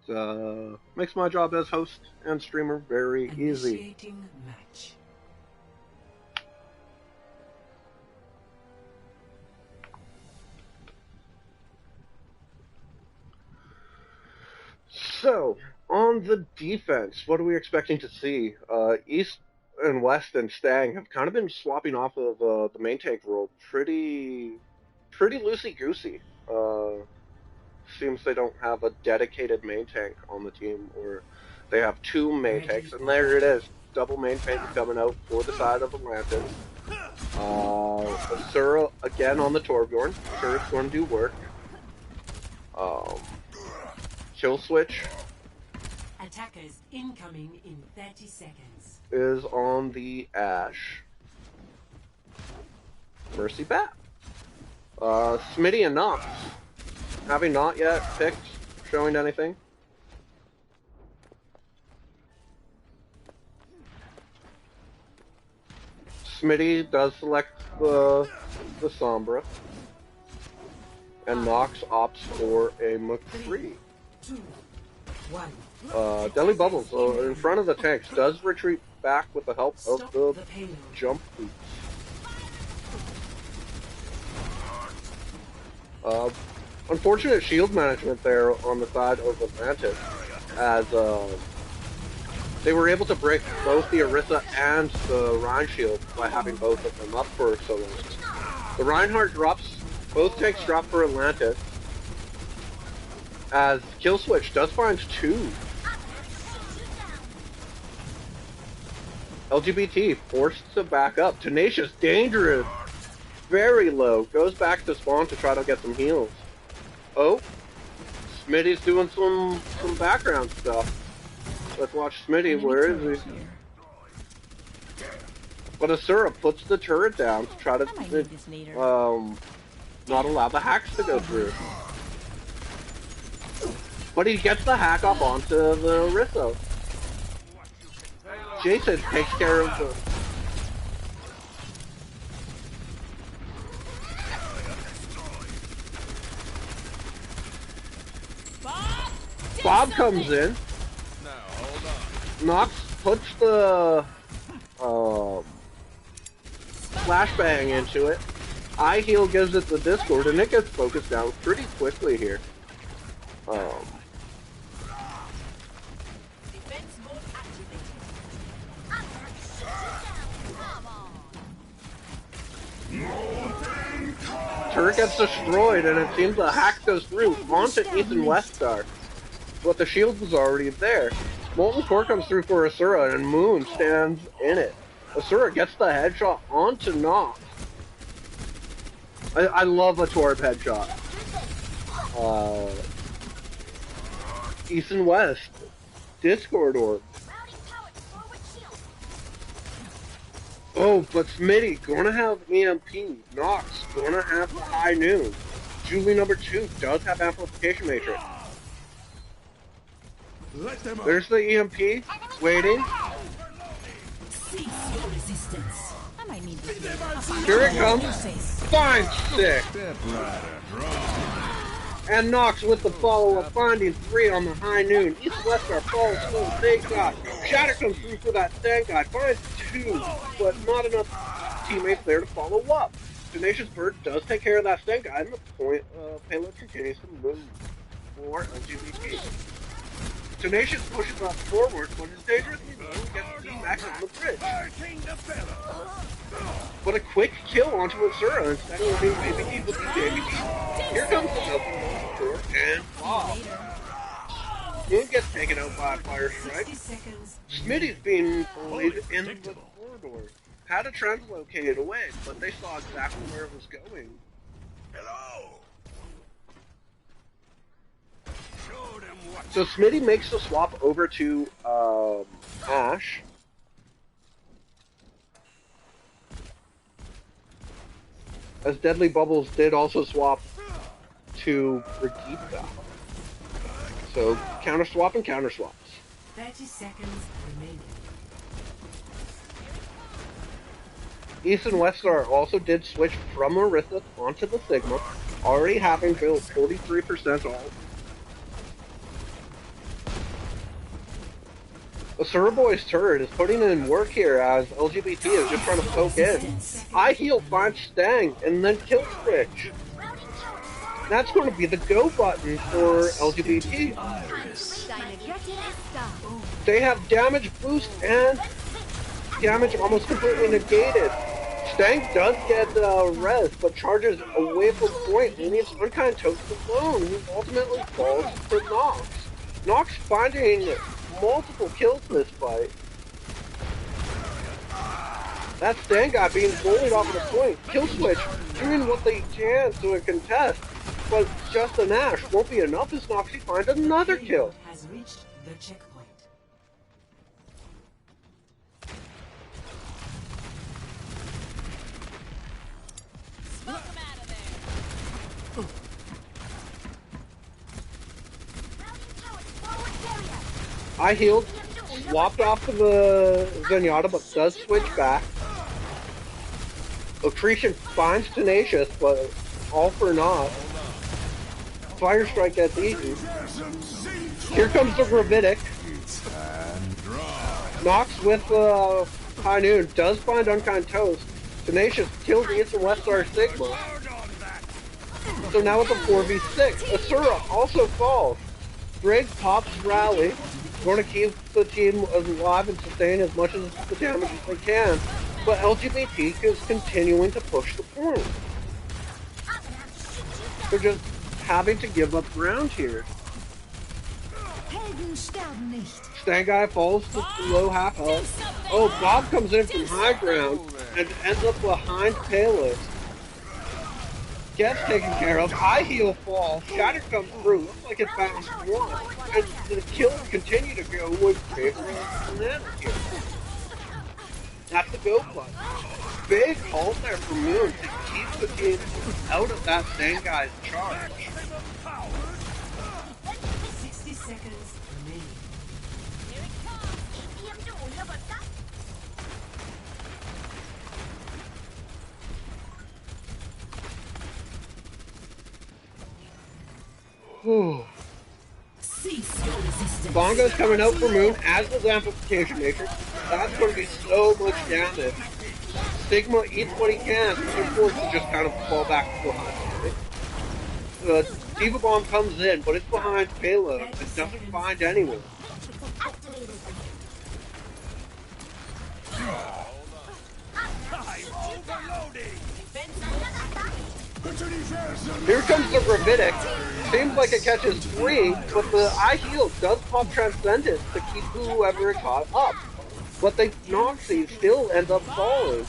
makes my job as host and streamer very easy.
Initiating match.
So, on the defense, what are we expecting to see? East and West and Stang have kind of been swapping off of the main tank role pretty loosey-goosey. Seems they don't have a dedicated main tank on the team, or they have two main tanks, and there it is. Double main tank coming out for the side of Atlantis. Asura again on the Torbjorn. Asura's going to do work. Kill switch
Attackers incoming in 30 seconds.
is on the Ashe. Mercy Bat. Smitty and Nox. Having not yet picked, showing anything. Smitty does select the Sombra. And Nox opts for a McCree.
2, 1.
Deadly Bubbles in front of the tanks does retreat back with the help of
Stop
the
the payload.
jump boots. Unfortunate shield management there on the side of Atlantis, as they were able to break both the Orisa and the Rhine shield by having both of them up for so long. The Reinhardt drops, both tanks drop for Atlantis, as Kill Switch does find 2. LGBT forced to back up. Tenacious, dangerous, very low. Goes back to spawn to try to get some heals. Oh, Smitty's doing some background stuff. Let's watch Smitty. Where is he? But Asura puts the turret down to try to not allow the hacks to go through. But he gets the hack off onto the Orisa. Jason takes care of the... Bob comes in. Nox puts the flashbang into it. I-Heal gives it the Discord, and it gets focused down pretty quickly here. Turret gets destroyed, and it seems the hack goes through onto Ethan Westar. But the shield was already there. Molten Core comes through for Asura, and Moon stands in it. Asura gets the headshot onto Nox. I love a Torb headshot. East and West. Discord orb. Oh, but Smitty gonna have EMP. Nox gonna have the high noon. Julie number 2 does have amplification matrix. There's the EMP waiting. Here it comes. Fine stick. And Nox with the follow-up, finding 3 on the high noon. East Westar falls full, big shot. Shatter comes through for that stand guy, finds 2, but not enough teammates there to follow up. Tenacious Bird does take care of that stand guy, and the point payload continues to move for LGBT. Tenacious pushes up forward, but is dangerously low and gets D-Max on the bridge. But a quick kill onto Asura instead of being ABT with the JBT. Here comes the open door and Bob. Moon gets taken out by a fire strike. Smitty's being bullied in the corridor. Had to translocate it away, but they saw exactly where it was going. Hello! So Smitty makes the swap over to Ashe. As Deadly Bubbles did also swap to Brigitte. So counter swap and counter swaps.
30 seconds remaining.
East and Westar also did switch from Orisa onto the Sigma, already having built 43% all. Asura Boy's turret is putting in work here as LGBT is just trying to poke in. I-Heal finds Stang and then Kill Switch. That's going to be the go button for LGBT. They have damage boost and damage almost completely negated. Stang does get res, but charges away from point and leaves Unkind Toast alone, who ultimately falls to Nox. Nox finding multiple kills this fight. That Stang guy being bullied off of the point. Kill Switch doing what they can to a contest, but just an Ashe won't be enough as Noxy finds another kill.
Has reached the checkpoint.
I healed, swapped off of the Zenyatta, but does switch back. Accretion finds Tenacious, but all for naught. Fire Strike gets eaten. Here comes the Gravitic. Nox with High Noon, does find Unkind Toast. Tenacious kills East and West Star Sigma. So now it's a 4v6. Asura also falls. Greg pops Rally. Going to keep the team alive and sustain as much of the damage as they can. But LGBT is continuing to push the point. They're just having to give up ground here. Stand Guy falls to below half health. Oh, Bob comes in from high ground and ends up behind Talon. Gets taken care of. High heal fall. Shatter comes through. Looks like it bounced one. And the kills continue to go with favor of Banana here. That's the go play. Big halt there for Moon to keep the team out of that Stand Guy's charge.
60 seconds remaining.
Cease your resistance.
Bongo's coming out for Moon, as does Amplification Matrix. That's going to be so much damage. Sigma eats what he can, so forced to just kind of fall back behind. The Diva Bomb comes in, but it's behind Payload and doesn't find anyone. Here comes the Gravitic. Seems like it catches 3, but the I heal does pop Transcendence to keep whoever it caught up. But the Noxie still ends up falling.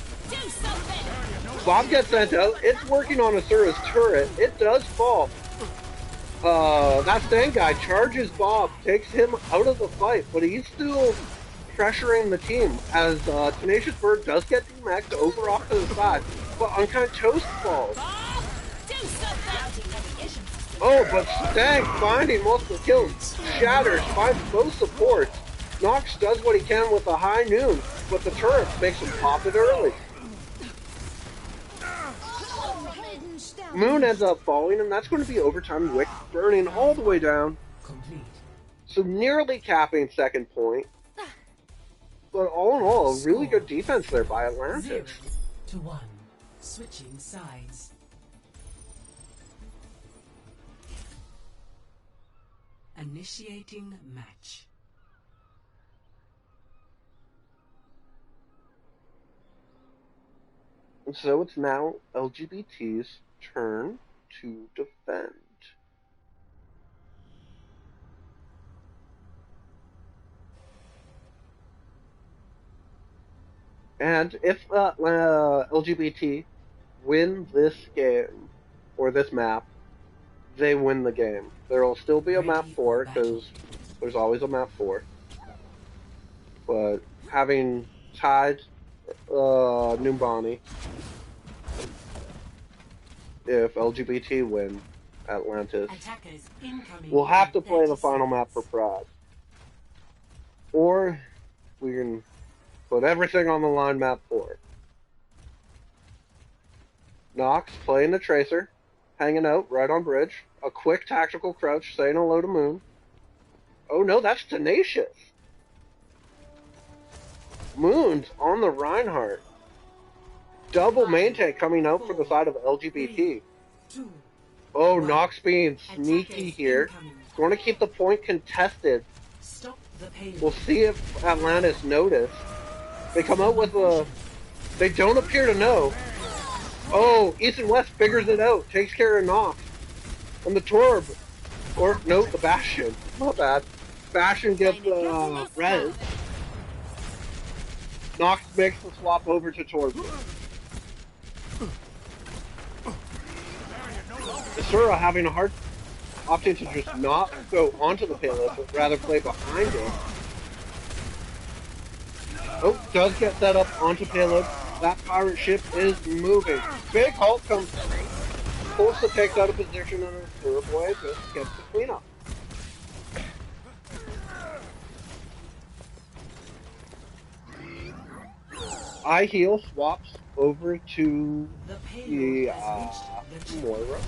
Bob gets sent out. It's working on Asura's turret. It does fall. That Stand Guy charges Bob, takes him out of the fight, but he's still pressuring the team as Tenacious Bird does get D-Max over off to the side, but Unkind Toast falls. Oh, but Stag finding multiple kills. Shatters, finds both supports. Nox does what he can with a High Noon, but the turret makes him pop it early. Moon ends up falling, and that's going to be overtime. Wick burning all the way down.
Complete.
So nearly capping second point. But all in all, a really good defense there by Atlantis.
0-1. Switching sides. Initiating match.
And so it's now LGBT's turn to defend. And if LGBT win this game, or this map, they win the game. There will still be a map 4, because there's always a map 4. But having tied Numbani, if LGBT win Atlantis, we'll have to play the final map for Pride. Or we can put everything on the line map 4. Nox playing the Tracer, hanging out right on bridge. A quick tactical crouch, saying hello to Moon. Oh no, that's Tenacious. Moon's on the Reinhardt. Double main tank coming out for the side of LGBT. Oh, Nox being sneaky here. Going to keep the point contested. We'll see if Atlantis notice. They come out with a... They don't appear to know. Oh, East and West figures it out. Takes care of Nox. And the Torb. Or, no, the Bastion. Not bad. Bastion gets res. Nox makes the swap over to Torb. Asura having a hard option to just not go onto the payload, but rather play behind it. Oh, does get set up onto payload. That pirate ship is moving. Big halt comes through. Pulsa takes out of position and Asura boy just gets the cleanup. I heal swaps over to
The payload
the
has reached the checkpoint.
Moira.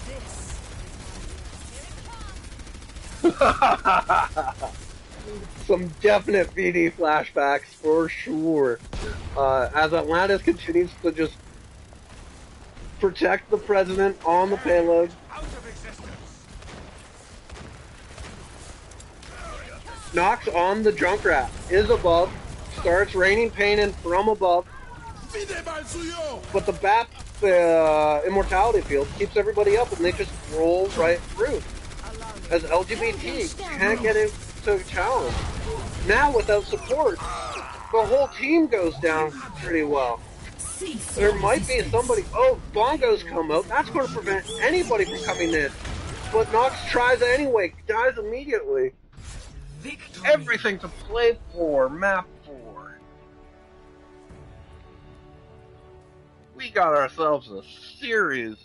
This
Some definite VD flashbacks for sure. As Atlantis continues to just protect the president on the payload. Knocks on the Junkrat, is above, starts raining pain in from above, but the BAP immortality field keeps everybody up and they just roll right through. As LGBT can't get into Talon. Now without support, the whole team goes down pretty well.
Cease
There
your
might be
resistance.
somebody. Oh, bongos come out. That's going to prevent anybody from coming in. But Nox tries it anyway. Dies immediately.
Victory.
Everything to play for. Map 4. We got ourselves a series.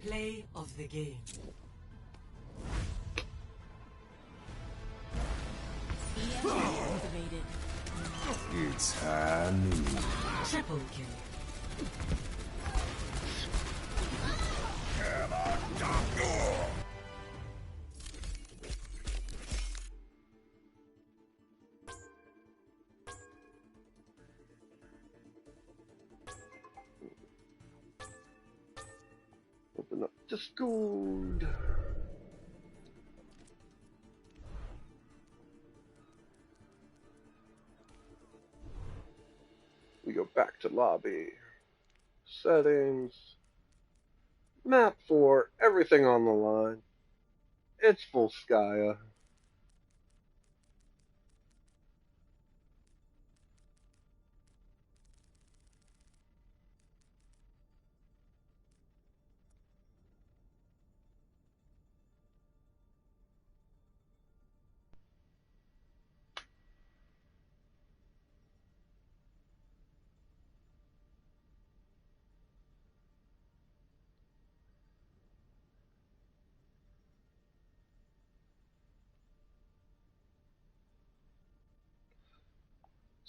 Play of the game.
motivated.
It's high noon.
Triple kill.
Open up Discord. We go back to lobby. Settings. Map 4. Everything on the line. It's Volskaya.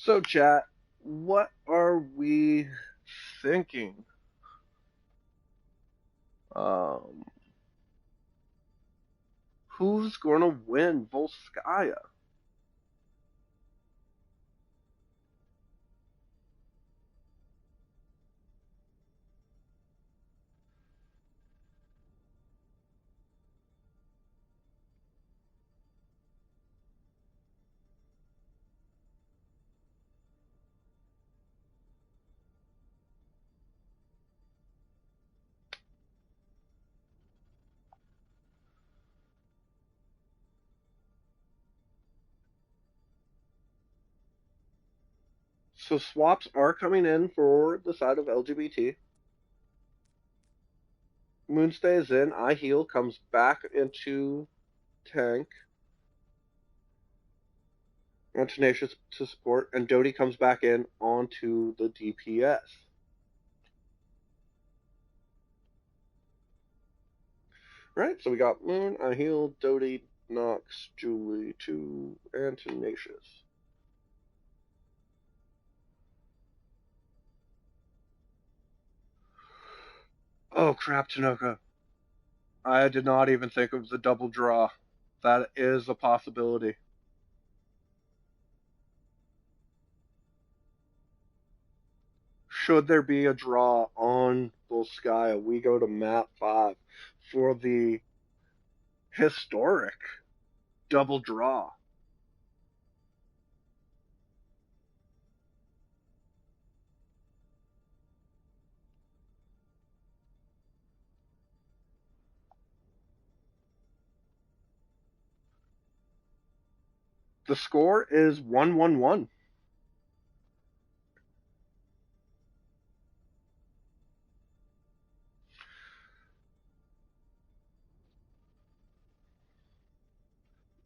So, chat, what are we thinking? Um, who's going to win Volskaya? So swaps are coming in for the side of LGBT. Moonstay is in. I heal comes back into tank. And Tenacious to support. And Dodie comes back in onto the DPS. Right, so we got Moon, I heal, Dodie, Nox, Julie, 2, and Tenacious. Oh crap, Tanoka. I did not even think of the double draw. That is a possibility. Should there be a draw on Volskaya, we go to map 5 for the historic double draw. The score is 1-1-1.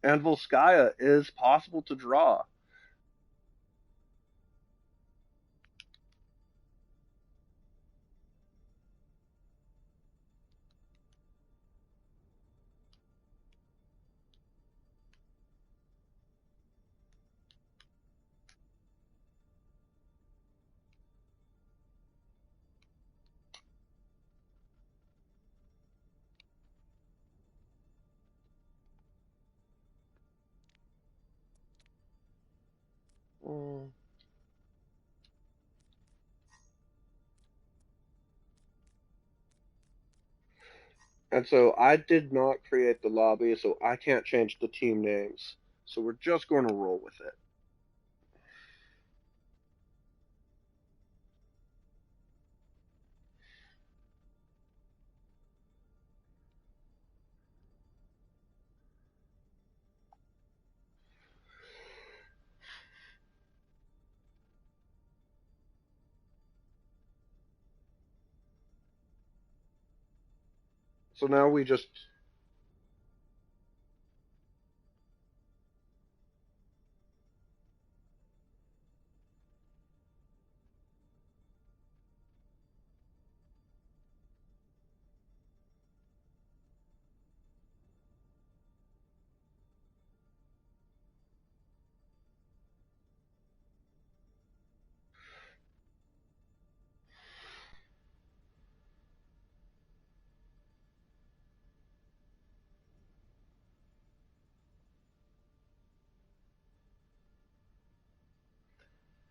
And Volskaya is possible to draw. Mm. And so I did not create the lobby, so I can't change the team names. So we're just going to roll with it. So now we just...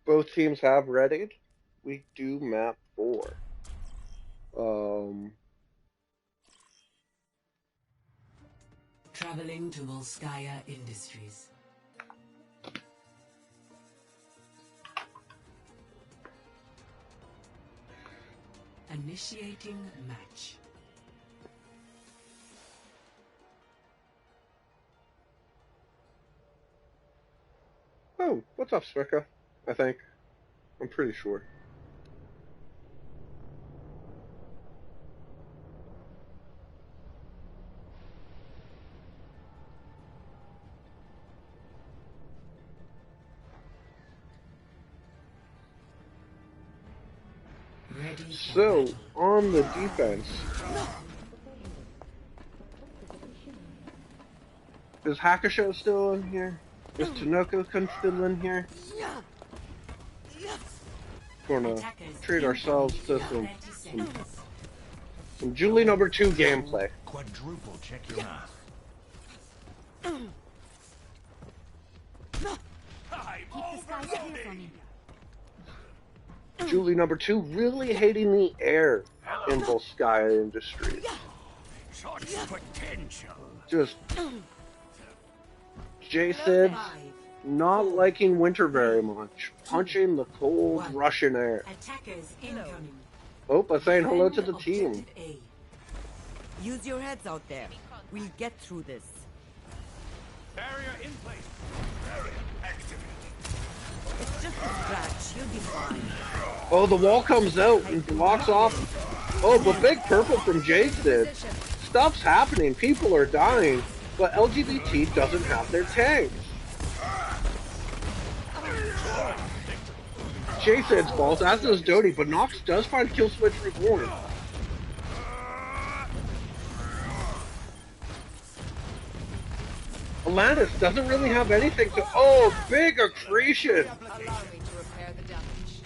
Both teams have readied. We do map 4.
Traveling to Volskaya Industries. Initiating match.
Oh, what's up, Svika? I think. I'm pretty sure.
Ready for
So,
battle.
on the defense, is Hakusho still in here? Is Tanoko-kun still in here? Gonna
Attackers
treat ourselves to
incoming in 30 seconds.
some Julie number 2 gameplay.
Quadruple check your math.
Keep the skies clear for me.
Julie number 2 really hating the air in Volskaya Industries.
Such potential.
Just Jason
5,
not liking winter very much, punching the cold Russian air.
attackers incoming.
Oh, but saying hello to
Defend
the team.
objective A.
Use your heads out there. We'll get through this.
Barrier in place. Barrier activated.
It's just a scratch. You'll be fine.
Oh, the wall comes out and blocks off. Oh, but big purple from Jason. Stuff's happening. People are dying. But LGBT doesn't have their tanks. Jason's falls, as does Dodie, but Nox does find Kill Switch Reborn. Atlantis doesn't really have anything to... Oh, big accretion!
Allow me to repair the damage.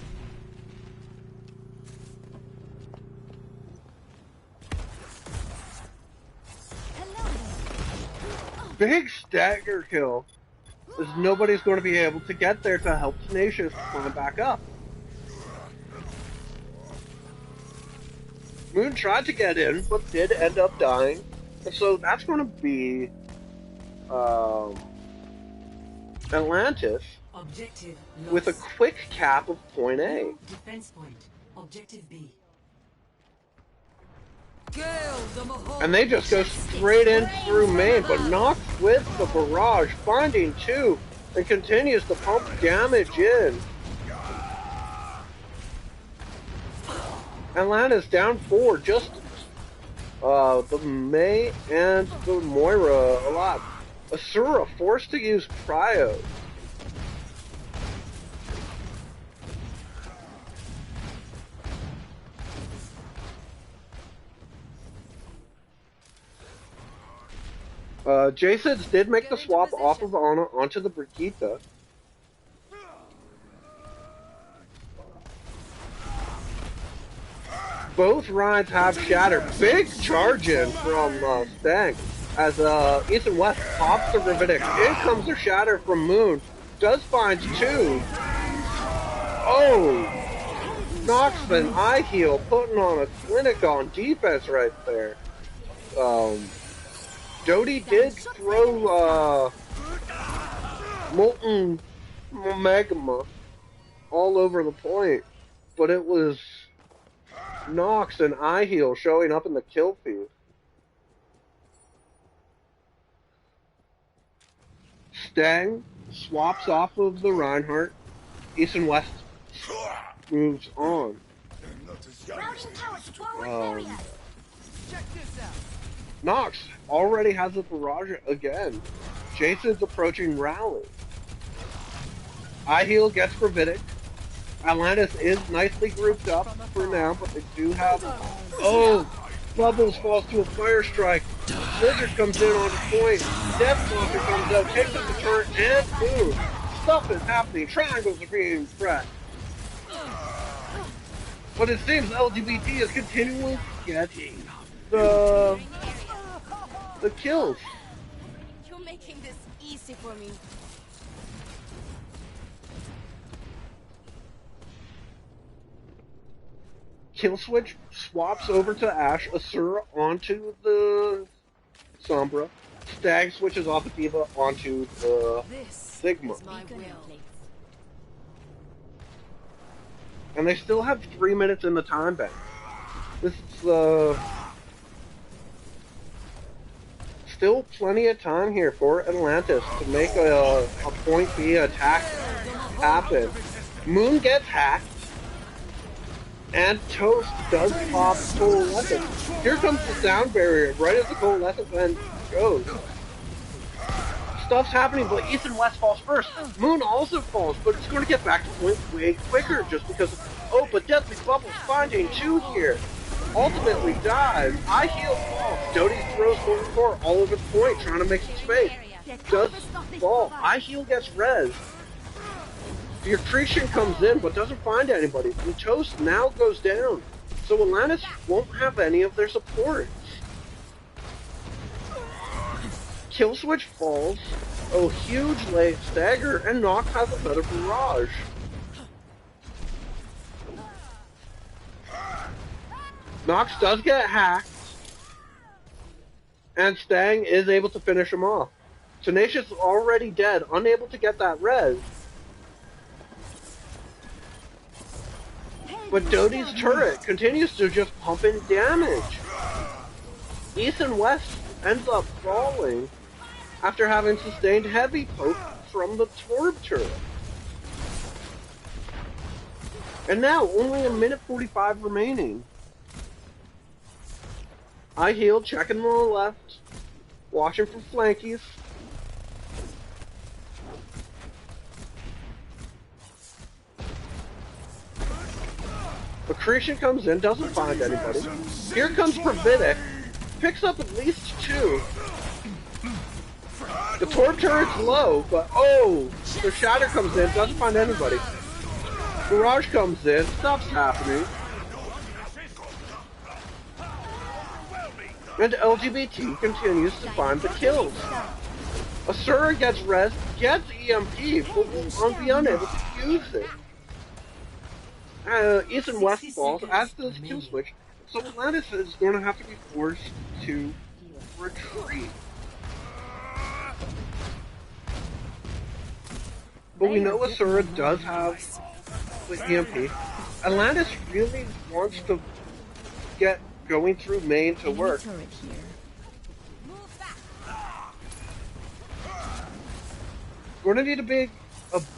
Big stagger kill. As nobody's going to be able to get there to help Tenacious climb back up. Moon tried to get in, but did end up dying. And so that's going to be Atlantis
Objective
with a
lost.
quick cap of point A.
Defense point. Objective B.
And they just go straight in through main, but Nox with the barrage, finding 2, and continues to pump damage in. Atlantis down 4, just the May and the Moira a lot. Asura forced to use cryo. Jason's did make the swap off of Ana onto the Brigitte. Both rides have shattered. Big charge in from Stank as Ethan West pops the Ravitic. In comes the shatter from Moon. does find two. Oh! Noxman eye heal, putting on a clinic on defense right there. Doty did throw molten magma all over the point, but it was Nox and eye heal showing up in the kill feed. Stang swaps off of the Reinhardt. East and West moves on.
Check this out.
Nox already has a barrage again. Jason's approaching rally. Eye heal gets Gravitic. Atlantis is nicely grouped up for now, but they do have... Oh! Bubbles falls to a fire strike. Blizzard comes in on the point. Deathstalker comes out, takes up the turret, and boom! Stuff is happening. Triangles are being pressed. But it seems LGBT is continually getting the kills.
You're making this easy for me.
Kill switch swaps over to Ashe, Asura onto the Sombra, Stag switches off the Diva onto the Sigma. And they still have 3 minutes in the time bank. This is still plenty of time here for Atlantis to make a point B attack happen. Moon gets hacked. And Toast does pop Coalescence. Here comes the sound barrier right as the Coalescence end goes. Stuff's happening, but East and West falls first. Moon also falls, but it's going to get back to point way quicker just because of... Oh, but Deathly Bubble's finding two here. Ultimately dies. Eye heal falls. Doty throws Golden Core all over the point, trying to make some space. Does fall. Eye heal gets res. The Accretion comes in, but doesn't find anybody. And Toast now goes down. So Atlantis won't have any of their supports. Kill switch falls. Oh, huge late stagger, and Nox has another barrage. Nox does get hacked. And Stang is able to finish him off. Tenacious is already dead, unable to get that res. But Doty's turret continues to just pump in damage. East and West ends up falling after having sustained heavy poke from the Torb turret. And now, only a minute 45 remaining. I heal, checking on the left, watching for flankies. Accretion comes in, doesn't find anybody. Here comes Pravitic, picks up at least two. The Torb turret's low, but oh! The Shatter comes in, doesn't find anybody. Barrage comes in, stuff's happening. And LGBT continues to find the kills. Asura gets res, gets EMP, but will be unable to use it. East and West falls, as does kill switch, so Atlantis is going to have to be forced to retreat. But we know Asura does have the EMP. Atlantis really wants to get going through main to work. Going to need a big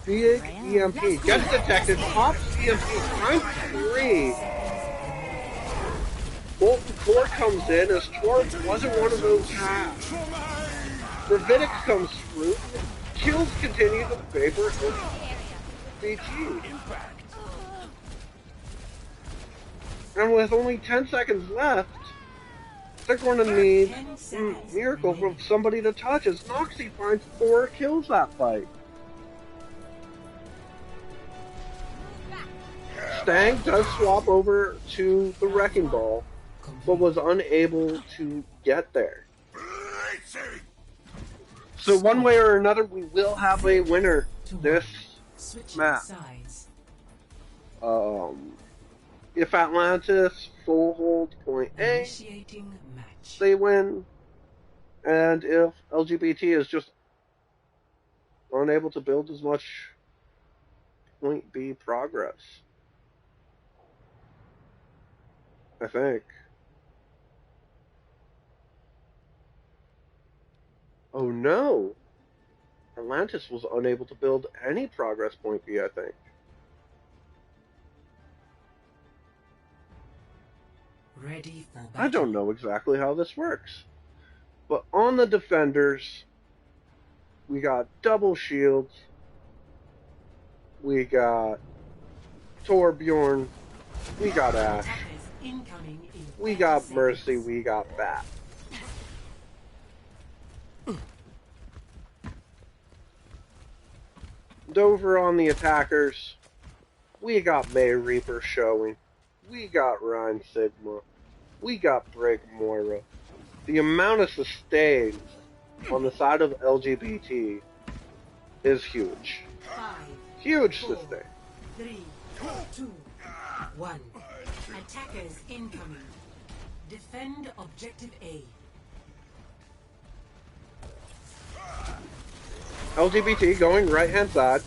EMP. Gets detected, pops EMP, time 3. Molten Core comes in as Torb wasn't one of those halves. Gravitic comes through. Kills continue to favor BT. And with only 10 seconds left, they're going to need a miracle from somebody to touch as Noxie finds 4 kills that fight. Stang does swap over to the Wrecking Ball, but was unable to get there. So one way or another, we will have a winner this
Switching
map,
sides.
if Atlantis full hold point A,
Initiating match.
they win. And if LGBT is just unable to build as much point B progress, I think. Oh no! Atlantis was unable to build any progress point B, I think.
Ready for battle.
I don't know exactly how this works. But on the defenders, we got double shields. We got Torbjorn. We got Ash.
Attackers incoming in
We
30
got
seconds.
Mercy. We got Bat. And over on the attackers, we got May Reaper showing. We got Rhine Sigma. We got Break Moira. The amount of sustains on the side of LGBT is huge.
5,
Huge
4,
sustain.
3, 2, 1. Attackers incoming. Defend objective A.
LGBT going right hand side.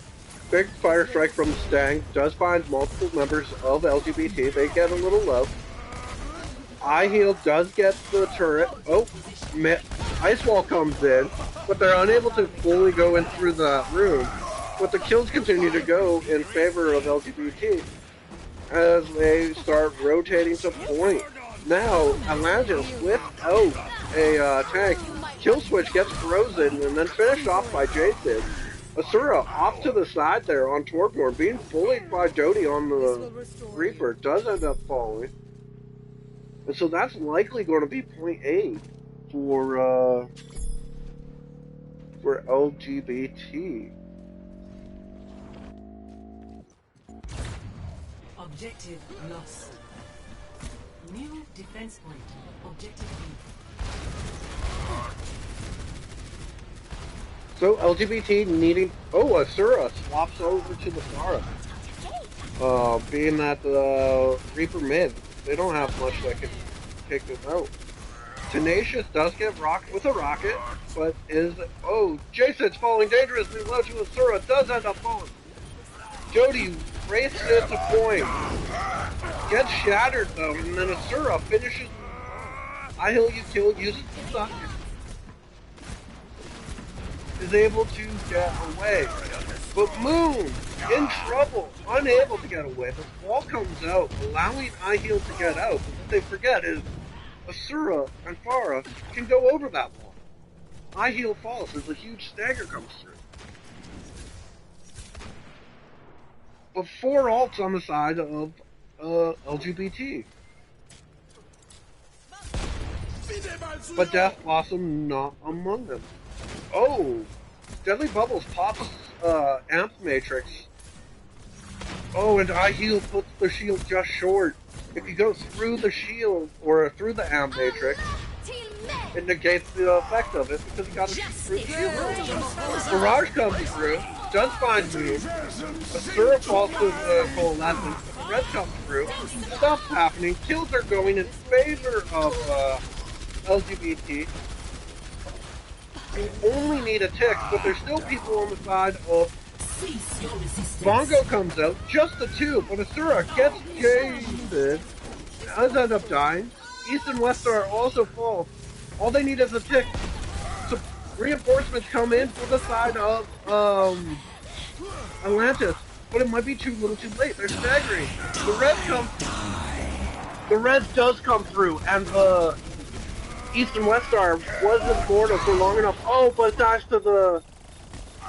Big fire strike from Stang does find multiple members of LGBT. They get a little low. Eye Heal does get the turret. Oh, Ice Wall comes in, but they're unable to fully go in through the room. But the kills continue to go in favor of LGBT as they start rotating to point. Now, Atlantis without a tank. Kill switch gets frozen and then finished off by Jason. Asura off to the side there on Torbjorn, being bullied by Jody on the Reaper, does end up falling. And so that's likely going to be point A for LGBT.
Objective lost. New defense point. Objective B.
So LGBT needing... Oh, Asura swaps over to the Pharah. Being that the Reaper mid, they don't have much that can take this out. Tenacious does get rocked with a rocket, but is... Oh, Jason's falling dangerously low to Asura, does end up falling. Jody races it to point. Gets shattered though, and then Asura finishes... I heal you kill, uses the stun. Is able to get away. But Moon, in trouble, unable to get away. The wall comes out, allowing I heal to get out. But what they forget is Asura and Pharah can go over that wall. I heal falls as a huge stagger comes through. But 4 ults on the side of LGBT. But Death Blossom not among them. Oh! Deadly Bubbles pops Amp Matrix. Oh, and I heal puts the shield just short. If you go through the shield, or through the Amp Matrix, it negates the effect of it because you got to through the shield. Mirage comes through, does find Moon. Asura falls to the Coalescence. Red comes through. Stuff's happening. Kills are going in favor of LGBT. You only need a tick, but there's still people on the side of... Bongo comes out, just the 2, but Asura gets jaded. Does end up dying. East and West are also fall. All they need is a tick. So reinforcements come in for the side of Atlantis, but it might be too little too late. They're staggering. The red does come through, and the East and West Star wasn't mortal for long enough. Oh, but it dies to the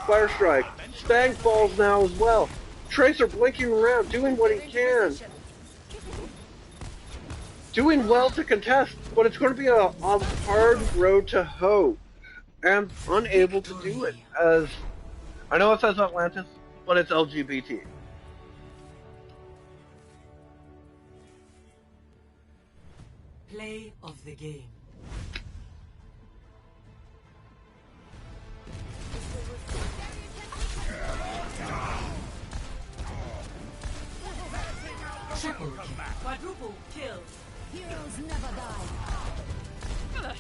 Fire Strike. Stang falls now as well. Tracer blinking around, doing what he can. Doing well to contest, but it's going to be a hard road to hoe. And unable to do it, as... I know it says Atlantis, but it's LGBT.
Play of the game. Triple kill. Quadruple kill.
Heroes never die.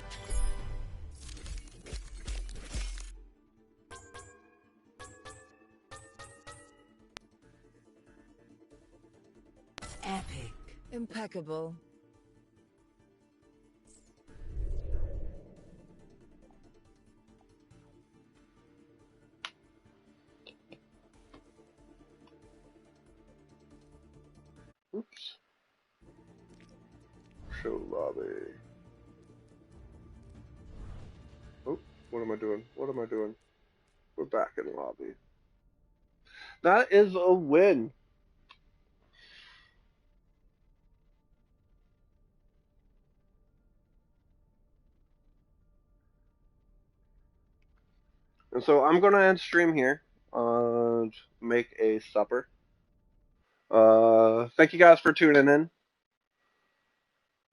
Epic.
Impeccable.
Oops. Show lobby. Oh, what am I doing? What am I doing? We're back in lobby. That is a win. And so I'm gonna end stream here. Make a supper. Thank you guys for tuning in.